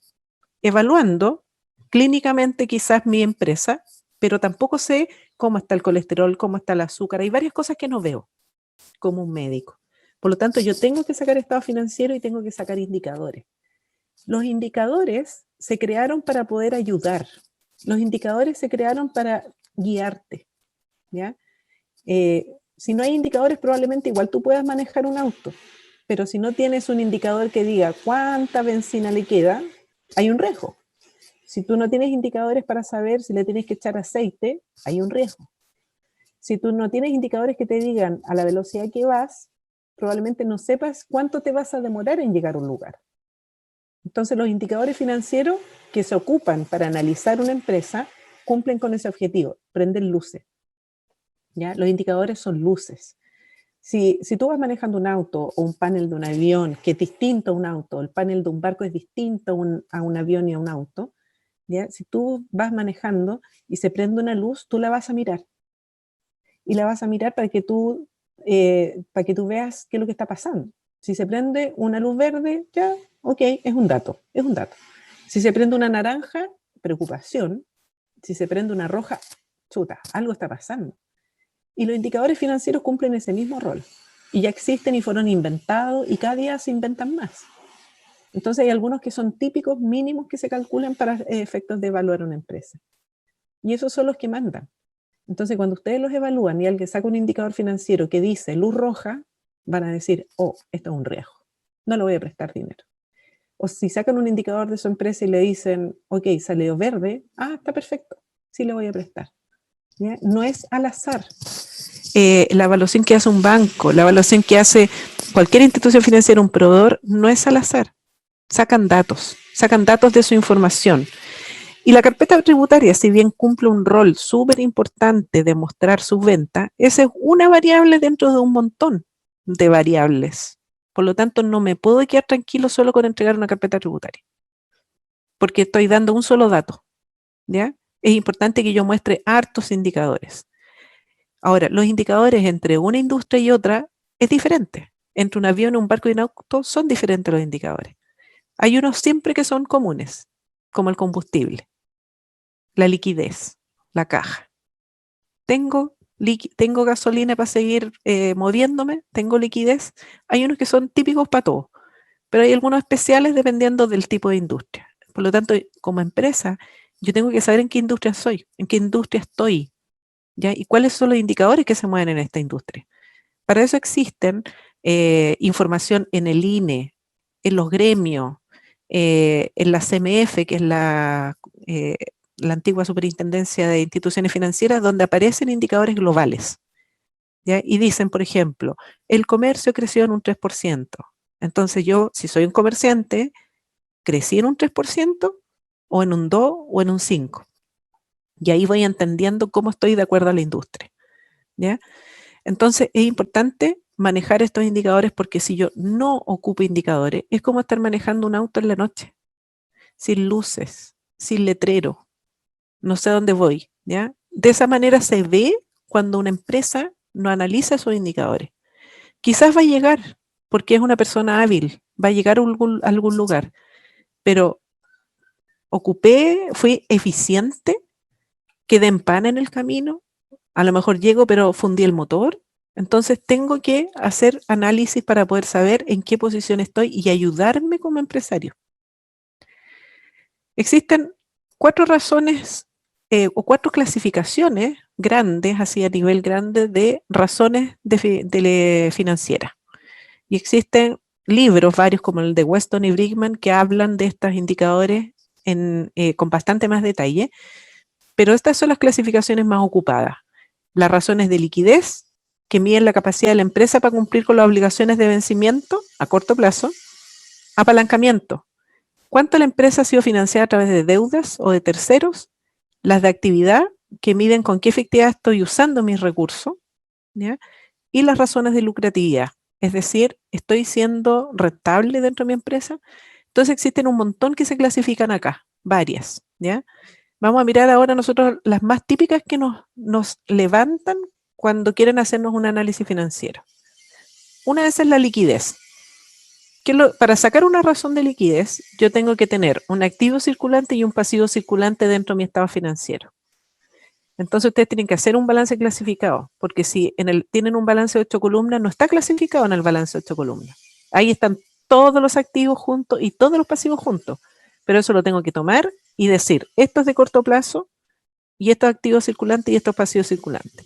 evaluando clínicamente quizás mi empresa, pero tampoco sé cómo está el colesterol, cómo está el azúcar. Hay varias cosas que no veo como un médico. Por lo tanto, yo tengo que sacar estado financiero y tengo que sacar indicadores. Los indicadores se crearon para poder ayudar. Los indicadores se crearon para guiarte, ¿ya? Si no hay indicadores, probablemente igual tú puedas manejar un auto, pero si no tienes un indicador que diga cuánta benzina le queda, hay un riesgo. Si tú no tienes indicadores para saber si le tienes que echar aceite, hay un riesgo. Si tú no tienes indicadores que te digan a la velocidad que vas, probablemente no sepas cuánto te vas a demorar en llegar a un lugar. Entonces, los indicadores financieros que se ocupan para analizar una empresa cumplen con ese objetivo, prenden luces. ¿Ya? Los indicadores son luces. Si tú vas manejando un auto o un panel de un avión que es distinto a un auto, el panel de un barco es distinto a un avión y a un auto, ¿ya? Si tú vas manejando y se prende una luz, tú la vas a mirar. Y la vas a mirar para que tú veas qué es lo que está pasando. Si se prende una luz verde, ya, ok, es un dato. Si se prende una naranja, preocupación. Si se prende una roja, chuta, algo está pasando. Y los indicadores financieros cumplen ese mismo rol. Y ya existen y fueron inventados y cada día se inventan más. Entonces hay algunos que son típicos, mínimos, que se calculan para efectos de evaluar una empresa. Y esos son los que mandan. Entonces cuando ustedes los evalúan y alguien saca un indicador financiero que dice luz roja, van a decir, oh, esto es un riesgo, no le voy a prestar dinero. O si sacan un indicador de su empresa y le dicen, ok, salió verde, está perfecto, sí le voy a prestar. ¿Ya? No es al azar. La evaluación que hace un banco, la evaluación que hace cualquier institución financiera, un proveedor, no es al azar. Sacan datos de su información. Y la carpeta tributaria, si bien cumple un rol súper importante de mostrar su venta, esa es una variable dentro de un montón de variables. Por lo tanto, no me puedo quedar tranquilo solo con entregar una carpeta tributaria, porque estoy dando un solo dato, ¿ya? Es importante que yo muestre hartos indicadores. Ahora, los indicadores entre una industria y otra es diferente. Entre un avión, un barco y un auto son diferentes los indicadores. Hay unos siempre que son comunes, como el combustible, la liquidez, la caja. Tengo gasolina para seguir moviéndome, tengo liquidez. Hay unos que son típicos para todos, pero hay algunos especiales dependiendo del tipo de industria. Por lo tanto, como empresa, yo tengo que saber en qué industria soy, en qué industria estoy, ¿ya? Y cuáles son los indicadores que se mueven en esta industria. Para eso existen información en el INE, en los gremios, en la CMF, que es la antigua Superintendencia de Instituciones Financieras, donde aparecen indicadores globales, ¿ya? Y dicen, por ejemplo, el comercio creció en un 3%. Entonces yo, si soy un comerciante, crecí en un 3%, o en un 2, o en un 5. Y ahí voy entendiendo cómo estoy de acuerdo a la industria, ¿ya? Entonces es importante manejar estos indicadores, porque si yo no ocupo indicadores, es como estar manejando un auto en la noche, sin luces, sin letrero, no sé a dónde voy, ¿ya? De esa manera se ve cuando una empresa no analiza sus indicadores. Quizás va a llegar, porque es una persona hábil, va a llegar a algún lugar, pero fui eficiente, quedé en pan en el camino, a lo mejor llego pero fundí el motor. Entonces tengo que hacer análisis para poder saber en qué posición estoy y ayudarme como empresario. Existen 4 razones o 4 clasificaciones grandes, así a nivel grande, de razones financieras. Y existen libros, varios como el de Weston y Brickman, que hablan de estos indicadores con bastante más detalle, pero estas son las clasificaciones más ocupadas. Las razones de liquidez, que miden la capacidad de la empresa para cumplir con las obligaciones de vencimiento a corto plazo. Apalancamiento, cuánto la empresa ha sido financiada a través de deudas o de terceros. Las de actividad, que miden con qué efectividad estoy usando mis recursos, ¿ya? Y las razones de lucratividad, es decir, estoy siendo rentable dentro de mi empresa. Entonces existen un montón que se clasifican acá, varias, ¿ya? Vamos a mirar ahora nosotros las más típicas que nos levantan cuando quieren hacernos un análisis financiero. Una de esas es la liquidez. Para sacar una razón de liquidez, yo tengo que tener un activo circulante y un pasivo circulante dentro de mi estado financiero. Entonces ustedes tienen que hacer un balance clasificado, porque si tienen un balance de 8 columnas, no está clasificado en el balance de 8 columnas. Ahí están todos los activos juntos y todos los pasivos juntos, pero eso lo tengo que tomar y decir, esto es de corto plazo, y esto es activo circulante y esto es pasivo circulante.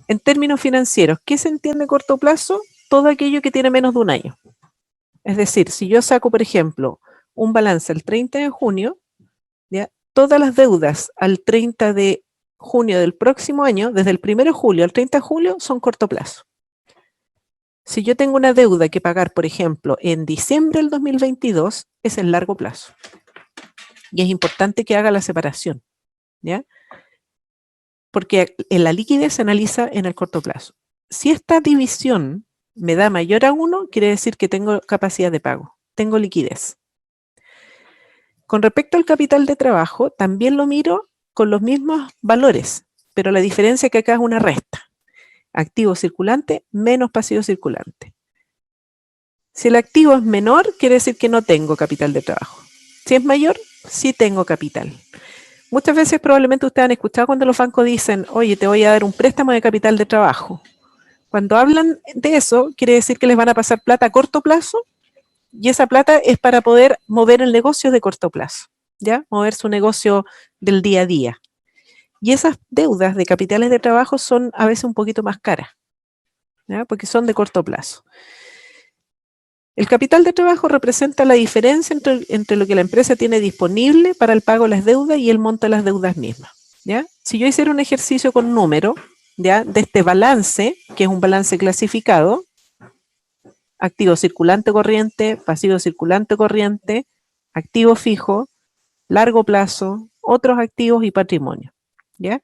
En términos financieros, ¿qué se entiende corto plazo? Todo aquello que tiene menos de un año. Es decir, si yo saco, por ejemplo, un balance el 30 de junio, ¿ya? Todas las deudas al 30 de junio del próximo año, desde el 1 de julio al 30 de julio, son corto plazo. Si yo tengo una deuda que pagar, por ejemplo, en diciembre del 2022, es en largo plazo. Y es importante que haga la separación, ¿ya? Porque en la liquidez se analiza en el corto plazo. Si esta división me da mayor a 1, quiere decir que tengo capacidad de pago, tengo liquidez. Con respecto al capital de trabajo, también lo miro con los mismos valores, pero la diferencia es que acá es una resta. Activo circulante menos pasivo circulante. Si el activo es menor, quiere decir que no tengo capital de trabajo. Si es mayor, sí tengo capital. Muchas veces probablemente ustedes han escuchado cuando los bancos dicen, oye, te voy a dar un préstamo de capital de trabajo. Cuando hablan de eso, quiere decir que les van a pasar plata a corto plazo y esa plata es para poder mover el negocio de corto plazo, ¿ya? Mover su negocio del día a día. Y esas deudas de capitales de trabajo son a veces un poquito más caras, ¿ya? Porque son de corto plazo. El capital de trabajo representa la diferencia entre lo que la empresa tiene disponible para el pago de las deudas y el monto de las deudas mismas, ¿ya? Si yo hiciera un ejercicio con número, ¿ya? De este balance, que es un balance clasificado, activo circulante corriente, pasivo circulante corriente, activo fijo, largo plazo, otros activos y patrimonio, ¿ya?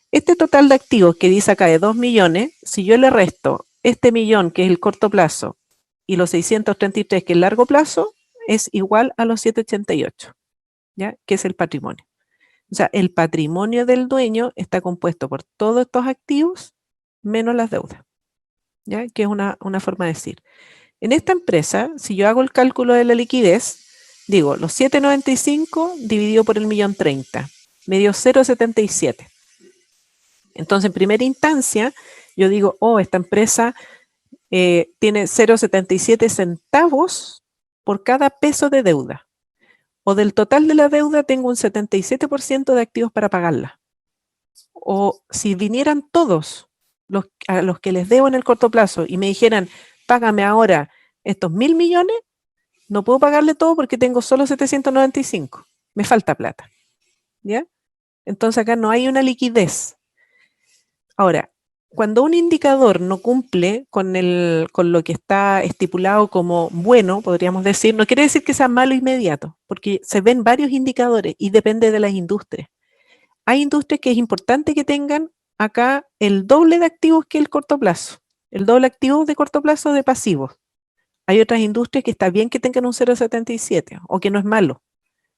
Este total de activos que dice acá de 2 millones, si yo le resto este millón, que es el corto plazo, y los 633, que es el largo plazo, es igual a los 788, ¿ya? Que es el patrimonio. O sea, el patrimonio del dueño está compuesto por todos estos activos menos las deudas, ¿ya? Que es una forma de decir. En esta empresa, si yo hago el cálculo de la liquidez, digo, los 795 dividido por el 1.030.000, me dio 0.77. Entonces, en primera instancia, yo digo, oh, esta empresa tiene 0.77 centavos por cada peso de deuda. O del total de la deuda tengo un 77% de activos para pagarla. O si vinieran todos a los que les debo en el corto plazo y me dijeran, págame ahora estos 1.000 millones, no puedo pagarle todo porque tengo solo 795. Me falta plata, ¿ya? Entonces acá no hay una liquidez. Ahora, cuando un indicador no cumple con lo que está estipulado como bueno, podríamos decir, no quiere decir que sea malo inmediato, porque se ven varios indicadores y depende de las industrias. Hay industrias que es importante que tengan acá el doble de activos que el corto plazo, el doble activo de corto plazo de pasivos. Hay otras industrias que está bien que tengan un 0.77 o que no es malo.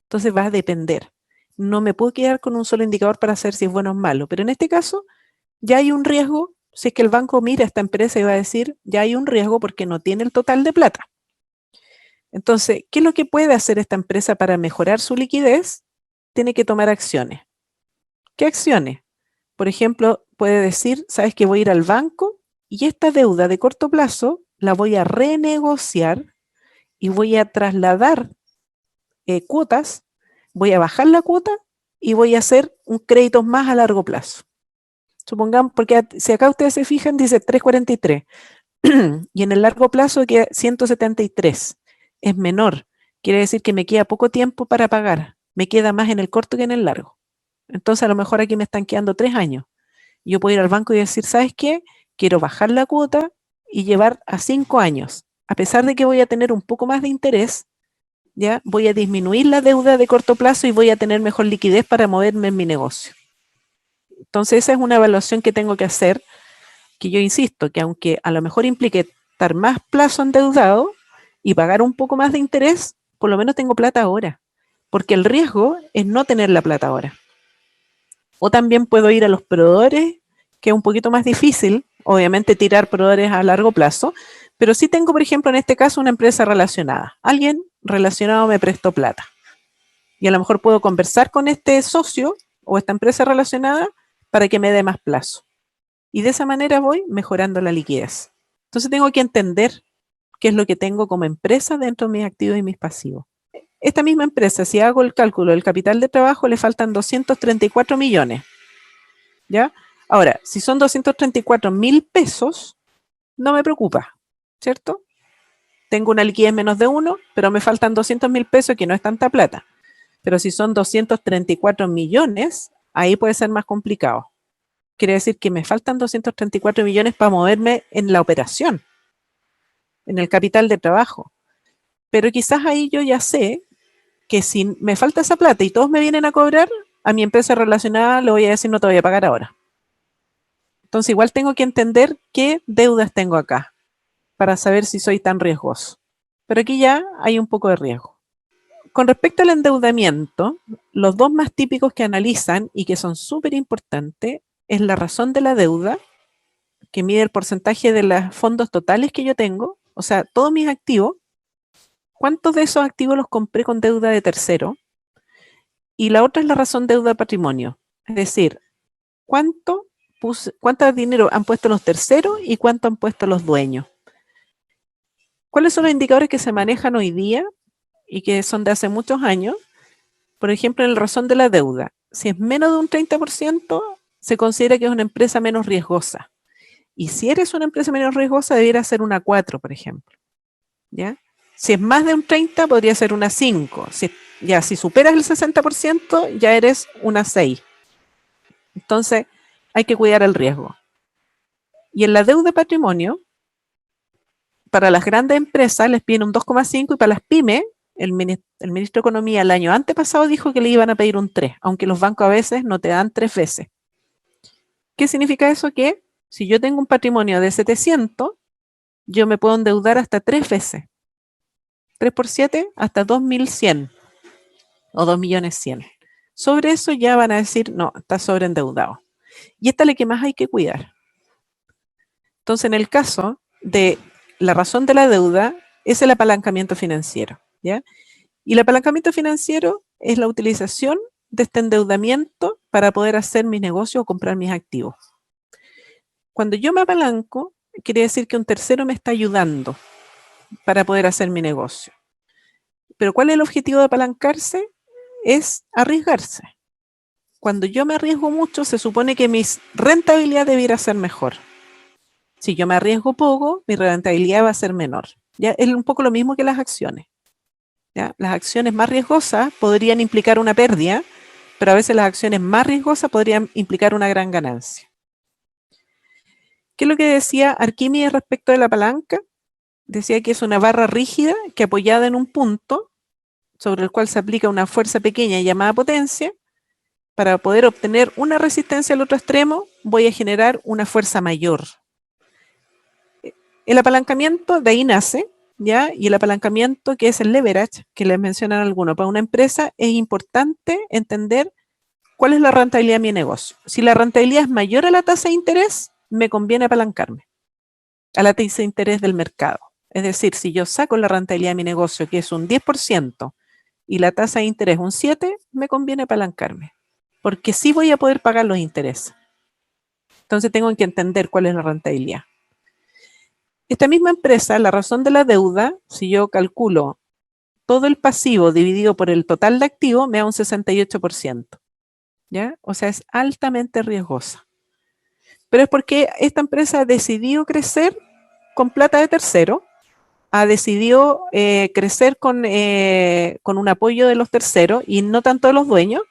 Entonces va a depender. No me puedo quedar con un solo indicador para saber si es bueno o malo, pero en este caso ya hay un riesgo. Si es que el banco mira a esta empresa y va a decir, ya hay un riesgo porque no tiene el total de plata. Entonces, ¿qué es lo que puede hacer esta empresa para mejorar su liquidez? Tiene que tomar acciones. ¿Qué acciones? Por ejemplo, puede decir, sabes que voy a ir al banco y esta deuda de corto plazo la voy a renegociar y voy a trasladar cuotas, voy a bajar la cuota y voy a hacer un crédito más a largo plazo. Supongamos, porque si acá ustedes se fijan, dice 343 y en el largo plazo queda 173. Es menor. Quiere decir que me queda poco tiempo para pagar. Me queda más en el corto que en el largo. Entonces a lo mejor aquí me están quedando 3 años. Yo puedo ir al banco y decir, ¿sabes qué? Quiero bajar la cuota y llevar a 5 años. A pesar de que voy a tener un poco más de interés, ¿ya? Voy a disminuir la deuda de corto plazo y voy a tener mejor liquidez para moverme en mi negocio. Entonces esa es una evaluación que tengo que hacer, que yo insisto, que aunque a lo mejor implique estar más plazo endeudado y pagar un poco más de interés, por lo menos tengo plata ahora, porque el riesgo es no tener la plata ahora. O también puedo ir a los proveedores, que es un poquito más difícil, obviamente tirar proveedores a largo plazo, pero sí tengo, por ejemplo, en este caso una empresa relacionada. Alguien relacionado me prestó plata. Y a lo mejor puedo conversar con este socio o esta empresa relacionada para que me dé más plazo. Y de esa manera voy mejorando la liquidez. Entonces tengo que entender qué es lo que tengo como empresa dentro de mis activos y mis pasivos. Esta misma empresa, si hago el cálculo del capital de trabajo, le faltan 234 millones. ¿Ya? Ahora, si son 234.000 pesos, no me preocupa, ¿cierto? Tengo una liquidez menos de 1, pero me faltan 200.000 pesos, que no es tanta plata. Pero si son 234 millones, ahí puede ser más complicado. Quiere decir que me faltan 234 millones para moverme en la operación, en el capital de trabajo. Pero quizás ahí yo ya sé que si me falta esa plata y todos me vienen a cobrar, a mi empresa relacionada le voy a decir no te voy a pagar ahora. Entonces igual tengo que entender qué deudas tengo acá para saber si soy tan riesgoso. Pero aquí ya hay un poco de riesgo. Con respecto al endeudamiento, los dos más típicos que analizan y que son súper importantes es la razón de la deuda, que mide el porcentaje de los fondos totales que yo tengo, o sea, todos mis activos, cuántos de esos activos los compré con deuda de tercero, y la otra es la razón deuda patrimonio, es decir, cuánto dinero han puesto los terceros y cuánto han puesto los dueños. ¿Cuáles son los indicadores que se manejan hoy día y que son de hace muchos años? Por ejemplo, en la razón de la deuda, si es menos de un 30%, se considera que es una empresa menos riesgosa. Y si eres una empresa menos riesgosa, debiera ser una 4, por ejemplo. ¿Ya? Si es más de un 30, podría ser una 5. Si superas el 60%, ya eres una 6. Entonces, hay que cuidar el riesgo. Y en la deuda de patrimonio, para las grandes empresas les piden un 2,5 y para las pymes, el ministro de Economía el año antepasado dijo que le iban a pedir un 3, aunque los bancos a veces no te dan 3 veces. ¿Qué significa eso? Que si yo tengo un patrimonio de 700, yo me puedo endeudar hasta 3 veces. 3 por 7, hasta 2.100.000 o 2.100.000. Sobre eso ya van a decir, no, está sobreendeudado. Y esta es la que más hay que cuidar. Entonces, en el caso de la razón de la deuda, es el apalancamiento financiero, ¿ya? Y el apalancamiento financiero es la utilización de este endeudamiento para poder hacer mi negocio o comprar mis activos. Cuando yo me apalanco, quiere decir que un tercero me está ayudando para poder hacer mi negocio. Pero ¿cuál es el objetivo de apalancarse? Es arriesgarse. Cuando yo me arriesgo mucho, se supone que mi rentabilidad debiera ser mejor. Si yo me arriesgo poco, mi rentabilidad va a ser menor. ¿Ya? Es un poco lo mismo que las acciones. ¿Ya? Las acciones más riesgosas podrían implicar una pérdida, pero a veces las acciones más riesgosas podrían implicar una gran ganancia. ¿Qué es lo que decía Arquímedes respecto de la palanca? Decía que es una barra rígida que apoyada en un punto sobre el cual se aplica una fuerza pequeña llamada potencia. Para poder obtener una resistencia al otro extremo, voy a generar una fuerza mayor. El apalancamiento de ahí nace, ¿ya? Y el apalancamiento, que es el leverage, que les mencionan algunos, para una empresa es importante entender cuál es la rentabilidad de mi negocio. Si la rentabilidad es mayor a la tasa de interés, me conviene apalancarme a la tasa de interés del mercado. Es decir, si yo saco la rentabilidad de mi negocio, que es un 10%, y la tasa de interés un 7%, me conviene apalancarme, porque sí voy a poder pagar los intereses. Entonces tengo que entender cuál es la rentabilidad. Esta misma empresa, la razón de la deuda, si yo calculo todo el pasivo dividido por el total de activos, me da un 68%. ¿Ya? O sea, es altamente riesgosa. Pero es porque esta empresa ha decidido crecer con plata de tercero, ha decidido crecer con un apoyo de los terceros y no tanto de los dueños,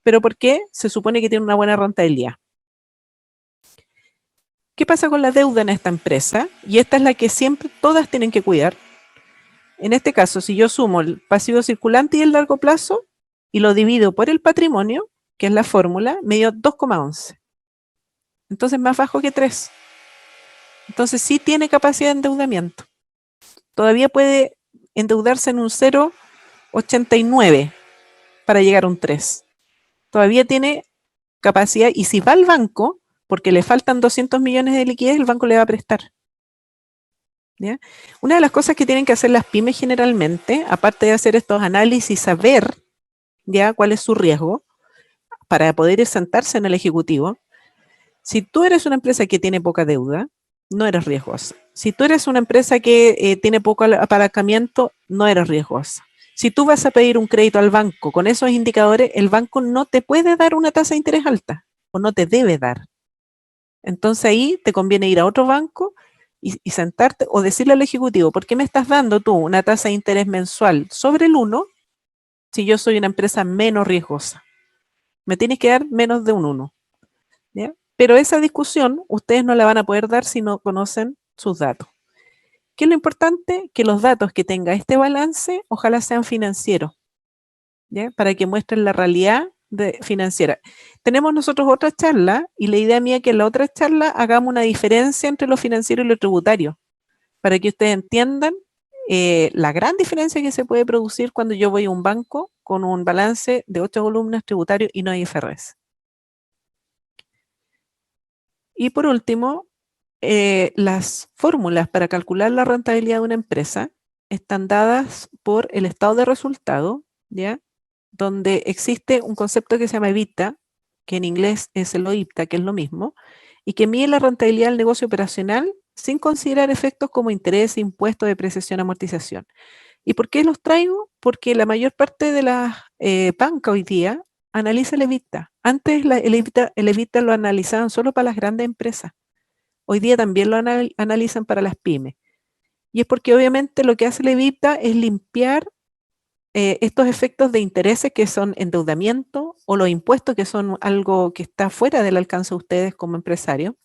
pero porque se supone que tiene una buena rentabilidad. ¿Qué pasa con la deuda en esta empresa? Y esta es la que siempre todas tienen que cuidar. En este caso, si yo sumo el pasivo circulante y el largo plazo y lo divido por el patrimonio, que es la fórmula, me dio 2,11. Entonces más bajo que 3. Entonces sí tiene capacidad de endeudamiento. Todavía puede endeudarse en un 0,89 para llegar a un 3. Todavía tiene capacidad y si va al banco, porque le faltan 200 millones de liquidez, el banco le va a prestar. ¿Ya? Una de las cosas que tienen que hacer las pymes generalmente, aparte de hacer estos análisis y saber ya cuál es su riesgo, para poder sentarse en el ejecutivo, si tú eres una empresa que tiene poca deuda, no eres riesgosa. Si tú eres una empresa que tiene poco apalancamiento, no eres riesgosa. Si tú vas a pedir un crédito al banco con esos indicadores, el banco no te puede dar una tasa de interés alta o no te debe dar. Entonces ahí te conviene ir a otro banco y sentarte o decirle al ejecutivo, ¿por qué me estás dando tú una tasa de interés mensual sobre el 1 si yo soy una empresa menos riesgosa? Me tienes que dar menos de un 1. ¿Ya? Pero esa discusión ustedes no la van a poder dar si no conocen sus datos. ¿Qué es lo importante? Que los datos que tenga este balance ojalá sean financieros, ¿ya? Para que muestren la realidad financiera. Tenemos nosotros otra charla y la idea mía es que en la otra charla hagamos una diferencia entre lo financiero y lo tributario, para que ustedes entiendan la gran diferencia que se puede producir cuando yo voy a un banco con un balance de 8 columnas tributario y no IFRS. Y por último, las fórmulas para calcular la rentabilidad de una empresa están dadas por el estado de resultado, ¿ya? Donde existe un concepto que se llama EBITDA, que en inglés es el OIBDA, que es lo mismo, y que mide la rentabilidad del negocio operacional sin considerar efectos como interés, impuestos, depreciación, amortización. ¿Y por qué los traigo? Porque la mayor parte de las bancas hoy día analiza el EBITDA. Antes el EBITDA lo analizaban solo para las grandes empresas. Hoy día también lo analizan para las pymes. Y es porque obviamente lo que hace el EBITDA es limpiar estos efectos de intereses que son endeudamiento o los impuestos que son algo que está fuera del alcance de ustedes como empresarios.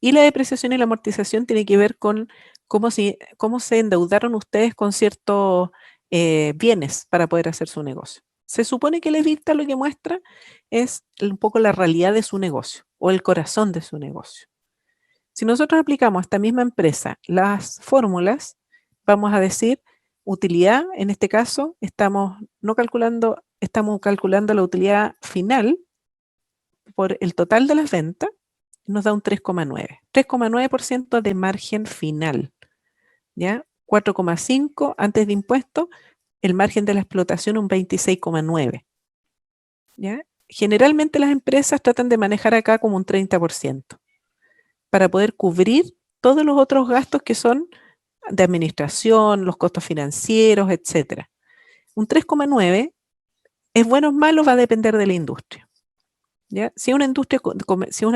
Y la depreciación y la amortización tiene que ver con cómo se endeudaron ustedes con ciertos bienes para poder hacer su negocio. Se supone que el EBITDA lo que muestra es un poco la realidad de su negocio o el corazón de su negocio. Si nosotros aplicamos a esta misma empresa las fórmulas, vamos a decir utilidad, en este caso estamos calculando la utilidad final por el total de las ventas, nos da un 3,9. 3,9% de margen final, ¿ya? 4,5 antes de impuestos, el margen de la explotación un 26,9, ¿ya? Generalmente las empresas tratan de manejar acá como un 30% para poder cubrir todos los otros gastos que son de administración, los costos financieros, etc. Un 3,9 es bueno o malo, va a depender de la industria, ¿ya? Si es una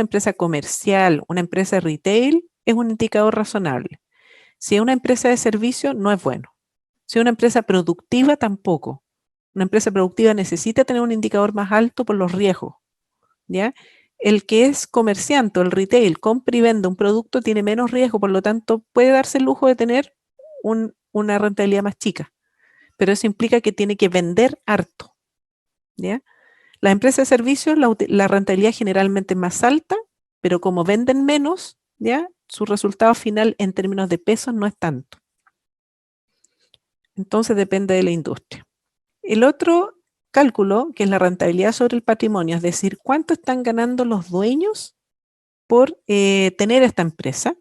empresa comercial, una empresa de retail, es un indicador razonable. Si es una empresa de servicio, no es bueno. Si es una empresa productiva, tampoco. Una empresa productiva necesita tener un indicador más alto por los riesgos, ¿ya? El que es comerciante o el retail, compra y vende un producto, tiene menos riesgo, por lo tanto, puede darse el lujo de tener una rentabilidad más chica. Pero eso implica que tiene que vender harto, ¿ya? Las empresas de servicios, la rentabilidad generalmente es más alta, pero como venden menos, ¿ya? Su resultado final en términos de pesos no es tanto. Entonces depende de la industria. El otro cálculo, que es la rentabilidad sobre el patrimonio, es decir, cuánto están ganando los dueños por tener esta empresa.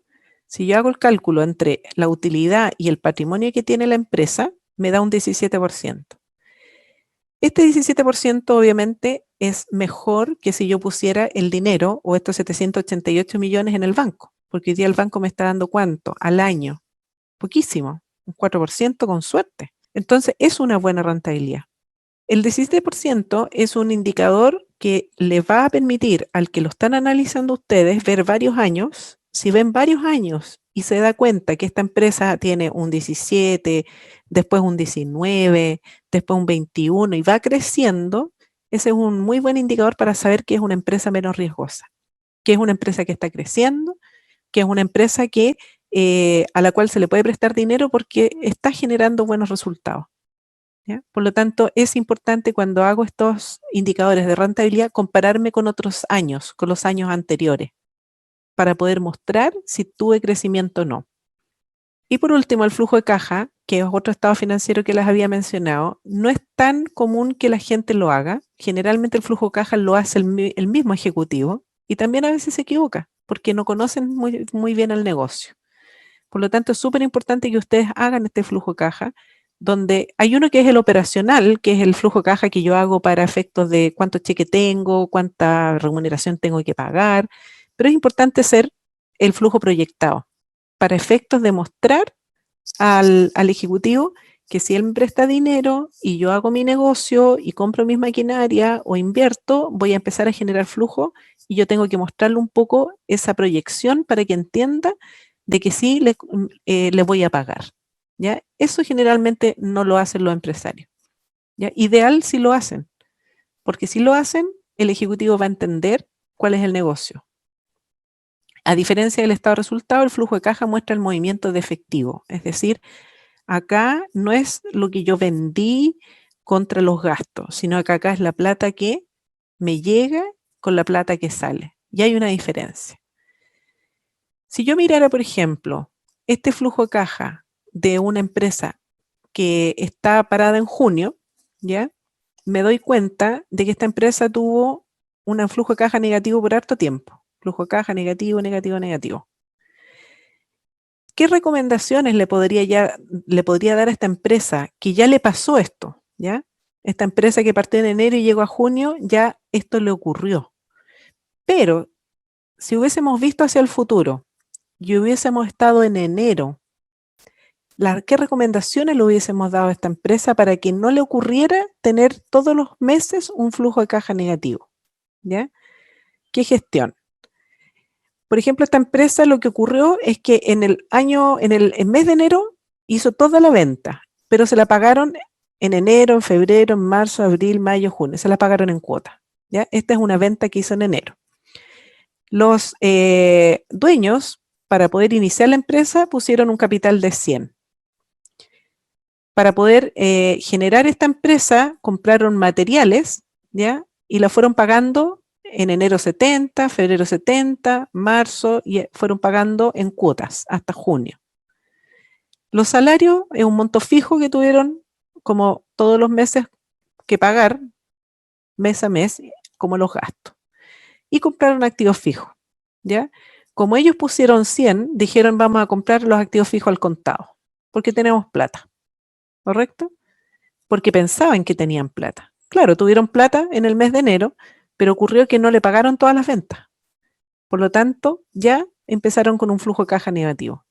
Si yo hago el cálculo entre la utilidad y el patrimonio que tiene la empresa, me da un 17%. Este 17% obviamente es mejor que si yo pusiera el dinero o estos 788 millones en el banco, porque hoy día el banco me está dando ¿cuánto? Al año. Poquísimo, un 4% con suerte. Entonces es una buena rentabilidad. El 17% es un indicador que le va a permitir al que lo están analizando ustedes ver varios años. Si ven varios años y se da cuenta que esta empresa tiene un 17, después un 19, después un 21 y va creciendo, ese es un muy buen indicador para saber que es una empresa menos riesgosa, que es una empresa que está creciendo, que es una empresa a la cual se le puede prestar dinero porque está generando buenos resultados, ¿ya? Por lo tanto, es importante cuando hago estos indicadores de rentabilidad compararme con otros años, con los años anteriores, para poder mostrar si tuve crecimiento o no. Y por último, el flujo de caja, que es otro estado financiero que les había mencionado, no es tan común que la gente lo haga. Generalmente el flujo de caja lo hace el mismo ejecutivo y también a veces se equivoca porque no conocen muy bien el negocio. Por lo tanto, es súper importante que ustedes hagan este flujo de caja, donde hay uno que es el operacional, que es el flujo de caja que yo hago para efectos de cuánto cheque tengo, cuánta remuneración tengo que pagar, pero es importante hacer el flujo proyectado para efectos de mostrar al ejecutivo que si él me presta dinero y yo hago mi negocio y compro mis maquinaria o invierto, voy a empezar a generar flujo y yo tengo que mostrarle un poco esa proyección para que entienda de que sí le voy a pagar, ¿ya? Eso generalmente no lo hacen los empresarios, ¿ya? Ideal si lo hacen, porque si lo hacen, el ejecutivo va a entender cuál es el negocio. A diferencia del estado de resultado, el flujo de caja muestra el movimiento de efectivo, es decir, acá no es lo que yo vendí contra los gastos, sino que acá es la plata que me llega con la plata que sale. Y hay una diferencia. Si yo mirara, por ejemplo, este flujo de caja de una empresa que está parada en junio, ¿ya? Me doy cuenta de que esta empresa tuvo un flujo de caja negativo por harto tiempo. Flujo de caja negativo, negativo, negativo. ¿Qué recomendaciones le podría dar a esta empresa que ya le pasó esto? ¿Ya? Esta empresa que partió en enero y llegó a junio, ya esto le ocurrió. Pero si hubiésemos visto hacia el futuro y hubiésemos estado en enero, ¿qué recomendaciones le hubiésemos dado a esta empresa para que no le ocurriera tener todos los meses un flujo de caja negativo? ¿Ya? ¿Qué gestión? Por ejemplo, esta empresa lo que ocurrió es que en el mes de enero hizo toda la venta, pero se la pagaron en enero, en febrero, en marzo, abril, mayo, junio. Se la pagaron en cuota. ¿Ya? Esta es una venta que hizo en enero. Los dueños, para poder iniciar la empresa, pusieron un capital de 100. Para poder generar esta empresa, compraron materiales, ¿ya? Y la fueron pagando en enero 70, febrero 70, marzo, y fueron pagando en cuotas hasta junio. Los salarios es un monto fijo que tuvieron como todos los meses que pagar, mes a mes, como los gastos. Y compraron activos fijos, ¿ya? Como ellos pusieron 100, dijeron vamos a comprar los activos fijos al contado, porque tenemos plata, ¿correcto? Porque pensaban que tenían plata. Claro, tuvieron plata en el mes de enero, pero ocurrió que no le pagaron todas las ventas. Por lo tanto, ya empezaron con un flujo de caja negativo.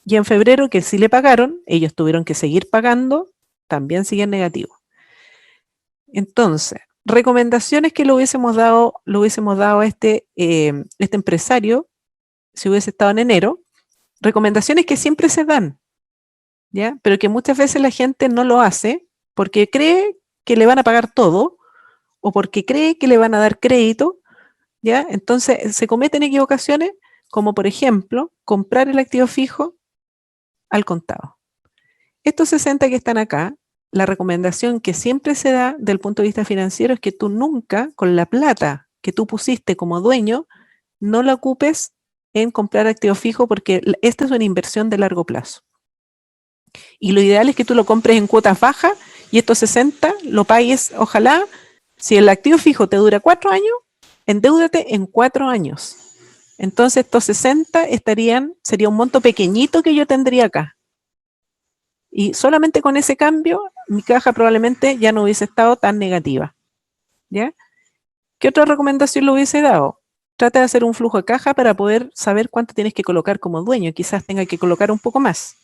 Y en febrero, que sí le pagaron, ellos tuvieron que seguir pagando, también siguen negativos. Entonces, recomendaciones que le hubiésemos dado a este empresario, si hubiese estado en enero, recomendaciones que siempre se dan, ¿ya? Pero que muchas veces la gente no lo hace porque cree que le van a pagar todo, o porque cree que le van a dar crédito, ¿ya? Entonces se cometen equivocaciones como, por ejemplo, comprar el activo fijo al contado. Estos 60 que están acá, la recomendación que siempre se da del punto de vista financiero es que tú nunca, con la plata que tú pusiste como dueño, no la ocupes en comprar activo fijo porque esta es una inversión de largo plazo. Y lo ideal es que tú lo compres en cuotas bajas y estos 60 lo pagues, ojalá. Si el activo fijo te dura 4 años, endéudate en 4 años. Entonces estos 60 sería un monto pequeñito que yo tendría acá. Y solamente con ese cambio, mi caja probablemente ya no hubiese estado tan negativa. ¿Ya? ¿Qué otra recomendación le hubiese dado? Trata de hacer un flujo de caja para poder saber cuánto tienes que colocar como dueño. Quizás tenga que colocar un poco más.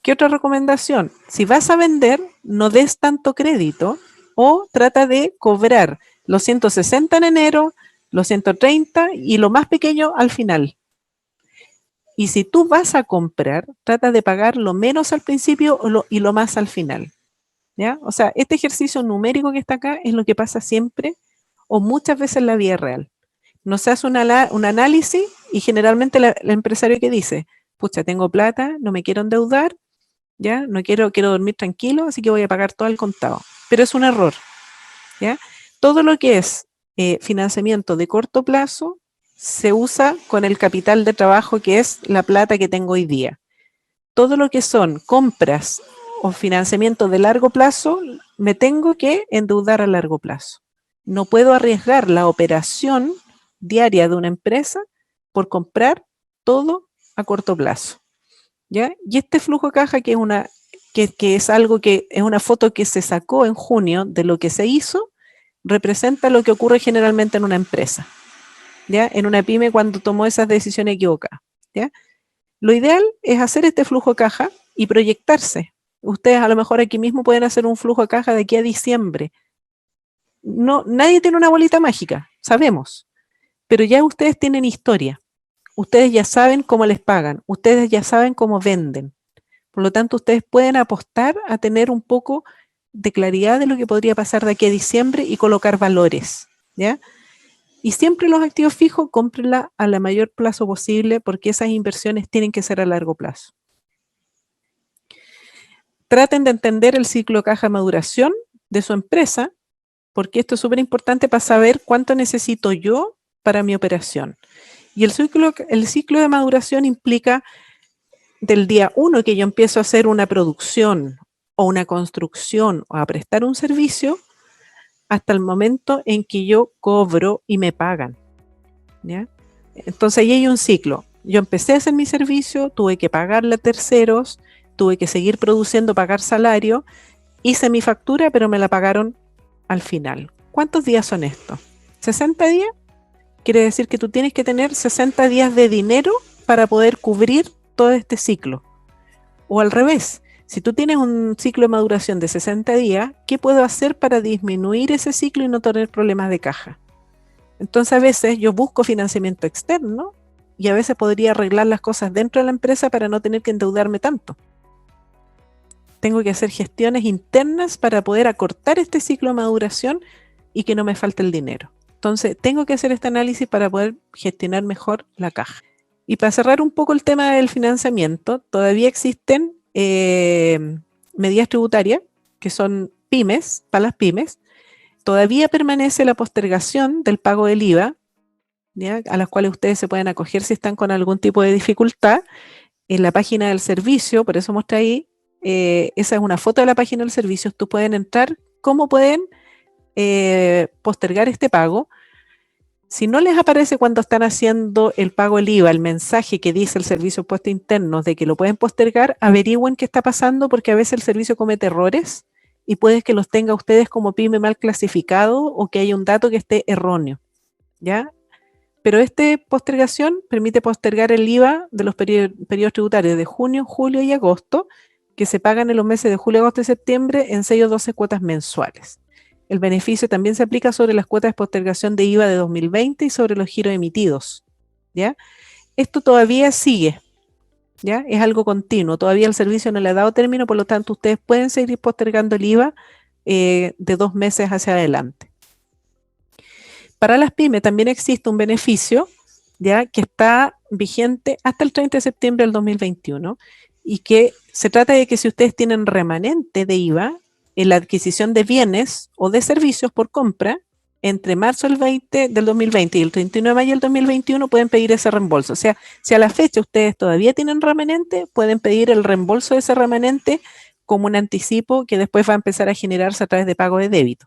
¿Qué otra recomendación? Si vas a vender, no des tanto crédito, o trata de cobrar los 160 en enero, los 130 y lo más pequeño al final. Y si tú vas a comprar, trata de pagar lo menos al principio y lo más al final. ¿Ya? O sea, este ejercicio numérico que está acá es lo que pasa siempre o muchas veces en la vida real. No se hace un análisis y generalmente el empresario que dice, pucha, tengo plata, no me quiero endeudar, ¿ya? No quiero dormir tranquilo, así que voy a pagar todo al contado. Pero es un error, ¿ya? Todo lo que es financiamiento de corto plazo se usa con el capital de trabajo que es la plata que tengo hoy día. Todo lo que son compras o financiamiento de largo plazo, me tengo que endeudar a largo plazo. No puedo arriesgar la operación diaria de una empresa por comprar todo a corto plazo, ¿ya? Y este flujo de caja que es algo que es una foto que se sacó en junio de lo que se hizo, representa lo que ocurre generalmente en una empresa, ¿ya? En una pyme cuando tomó esas decisiones equivocadas, ¿ya? Lo ideal es hacer este flujo de caja y proyectarse. Ustedes a lo mejor aquí mismo pueden hacer un flujo de caja de aquí a diciembre. No, nadie tiene una bolita mágica, sabemos, pero ya ustedes tienen historia. Ustedes ya saben cómo les pagan, ustedes ya saben cómo venden. Por lo tanto, ustedes pueden apostar a tener un poco de claridad de lo que podría pasar de aquí a diciembre y colocar valores, ¿ya? Y siempre los activos fijos, cómprenla a la mayor plazo posible porque esas inversiones tienen que ser a largo plazo. traten de entender el ciclo de caja de maduración de su empresa, porque esto es súper importante para saber cuánto necesito yo para mi operación. Y el ciclo de maduración implica del día 1 que yo empiezo a hacer una producción o una construcción o a prestar un servicio hasta el momento en que yo cobro y me pagan, ¿ya? Entonces ahí hay un ciclo. Yo empecé a hacer mi servicio, tuve que pagarle a terceros, tuve que seguir produciendo, pagar salario, hice mi factura, pero me la pagaron al final. ¿Cuántos días son estos? ¿60 días? Quiere decir que tú tienes que tener 60 días de dinero para poder cubrir todo este ciclo. O al revés, si tú tienes un ciclo de maduración de 60 días, ¿qué puedo hacer para disminuir ese ciclo y no tener problemas de caja? Entonces a veces yo busco financiamiento externo y a veces podría arreglar las cosas dentro de la empresa para no tener que endeudarme tanto. Tengo que hacer gestiones internas para poder acortar este ciclo de maduración y que no me falte el dinero. Entonces, tengo que hacer este análisis para poder gestionar mejor la caja. Y para cerrar un poco el tema del financiamiento, todavía existen medidas tributarias que son pymes, para las pymes. Todavía permanece la postergación del pago del IVA, ¿ya? A las cuales ustedes se pueden acoger si están con algún tipo de dificultad. En la página del servicio, por eso mostré ahí, esa es una foto de la página del servicio, tú pueden entrar, cómo pueden postergar este pago. Si no les aparece cuando están haciendo el pago del IVA, el mensaje que dice el servicio de impuestos internos de que lo pueden postergar, averigüen qué está pasando porque a veces el servicio comete errores y puede que los tenga ustedes como pyme mal clasificado o que haya un dato que esté erróneo, ¿ya? Pero esta postergación permite postergar el IVA de los periodos tributarios de junio, julio y agosto, que se pagan en los meses de julio, agosto y septiembre en 6 o 12 cuotas mensuales. El beneficio también se aplica sobre las cuotas de postergación de IVA de 2020 y sobre los giros emitidos, ¿ya? Esto todavía sigue, ¿ya? Es algo continuo, todavía el servicio no le ha dado término, por lo tanto ustedes pueden seguir postergando el IVA de 2 meses hacia adelante. Para las pymes también existe un beneficio, ¿ya? Que está vigente hasta el 30 de septiembre del 2021 y que se trata de que si ustedes tienen remanente de IVA en la adquisición de bienes o de servicios por compra entre marzo del 2020 y el 31 de mayo del 2021 pueden pedir ese reembolso. O sea, si a la fecha ustedes todavía tienen remanente, pueden pedir el reembolso de ese remanente como un anticipo que después va a empezar a generarse a través de pago de débito.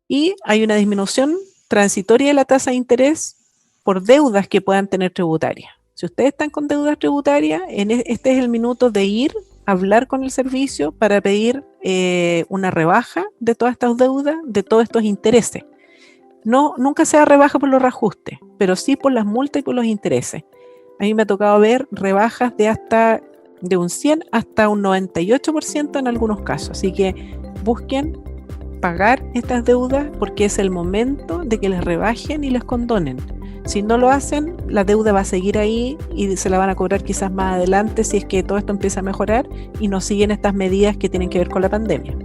Y hay una disminución transitoria de la tasa de interés por deudas que puedan tener tributarias. Si ustedes están con deudas tributarias, este es el minuto de ir a hablar con el servicio para pedir una rebaja de todas estas deudas, de todos estos intereses. Nunca sea rebaja por los reajustes, pero sí por las multas y por los intereses. A mí me ha tocado ver rebajas de un 100 hasta un 98% en algunos casos. Así que busquen pagar estas deudas porque es el momento de que les rebajen y les condonen. Si no lo hacen, la deuda va a seguir ahí y se la van a cobrar quizás más adelante si es que todo esto empieza a mejorar y no siguen estas medidas que tienen que ver con la pandemia.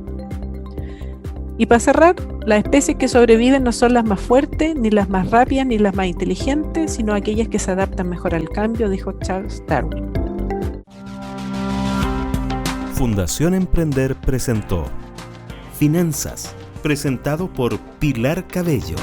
Y para cerrar, las especies que sobreviven no son las más fuertes, ni las más rápidas, ni las más inteligentes, sino aquellas que se adaptan mejor al cambio, dijo Charles Darwin. Fundación Emprender presentó Finanzas, presentado por Pilar Cabello.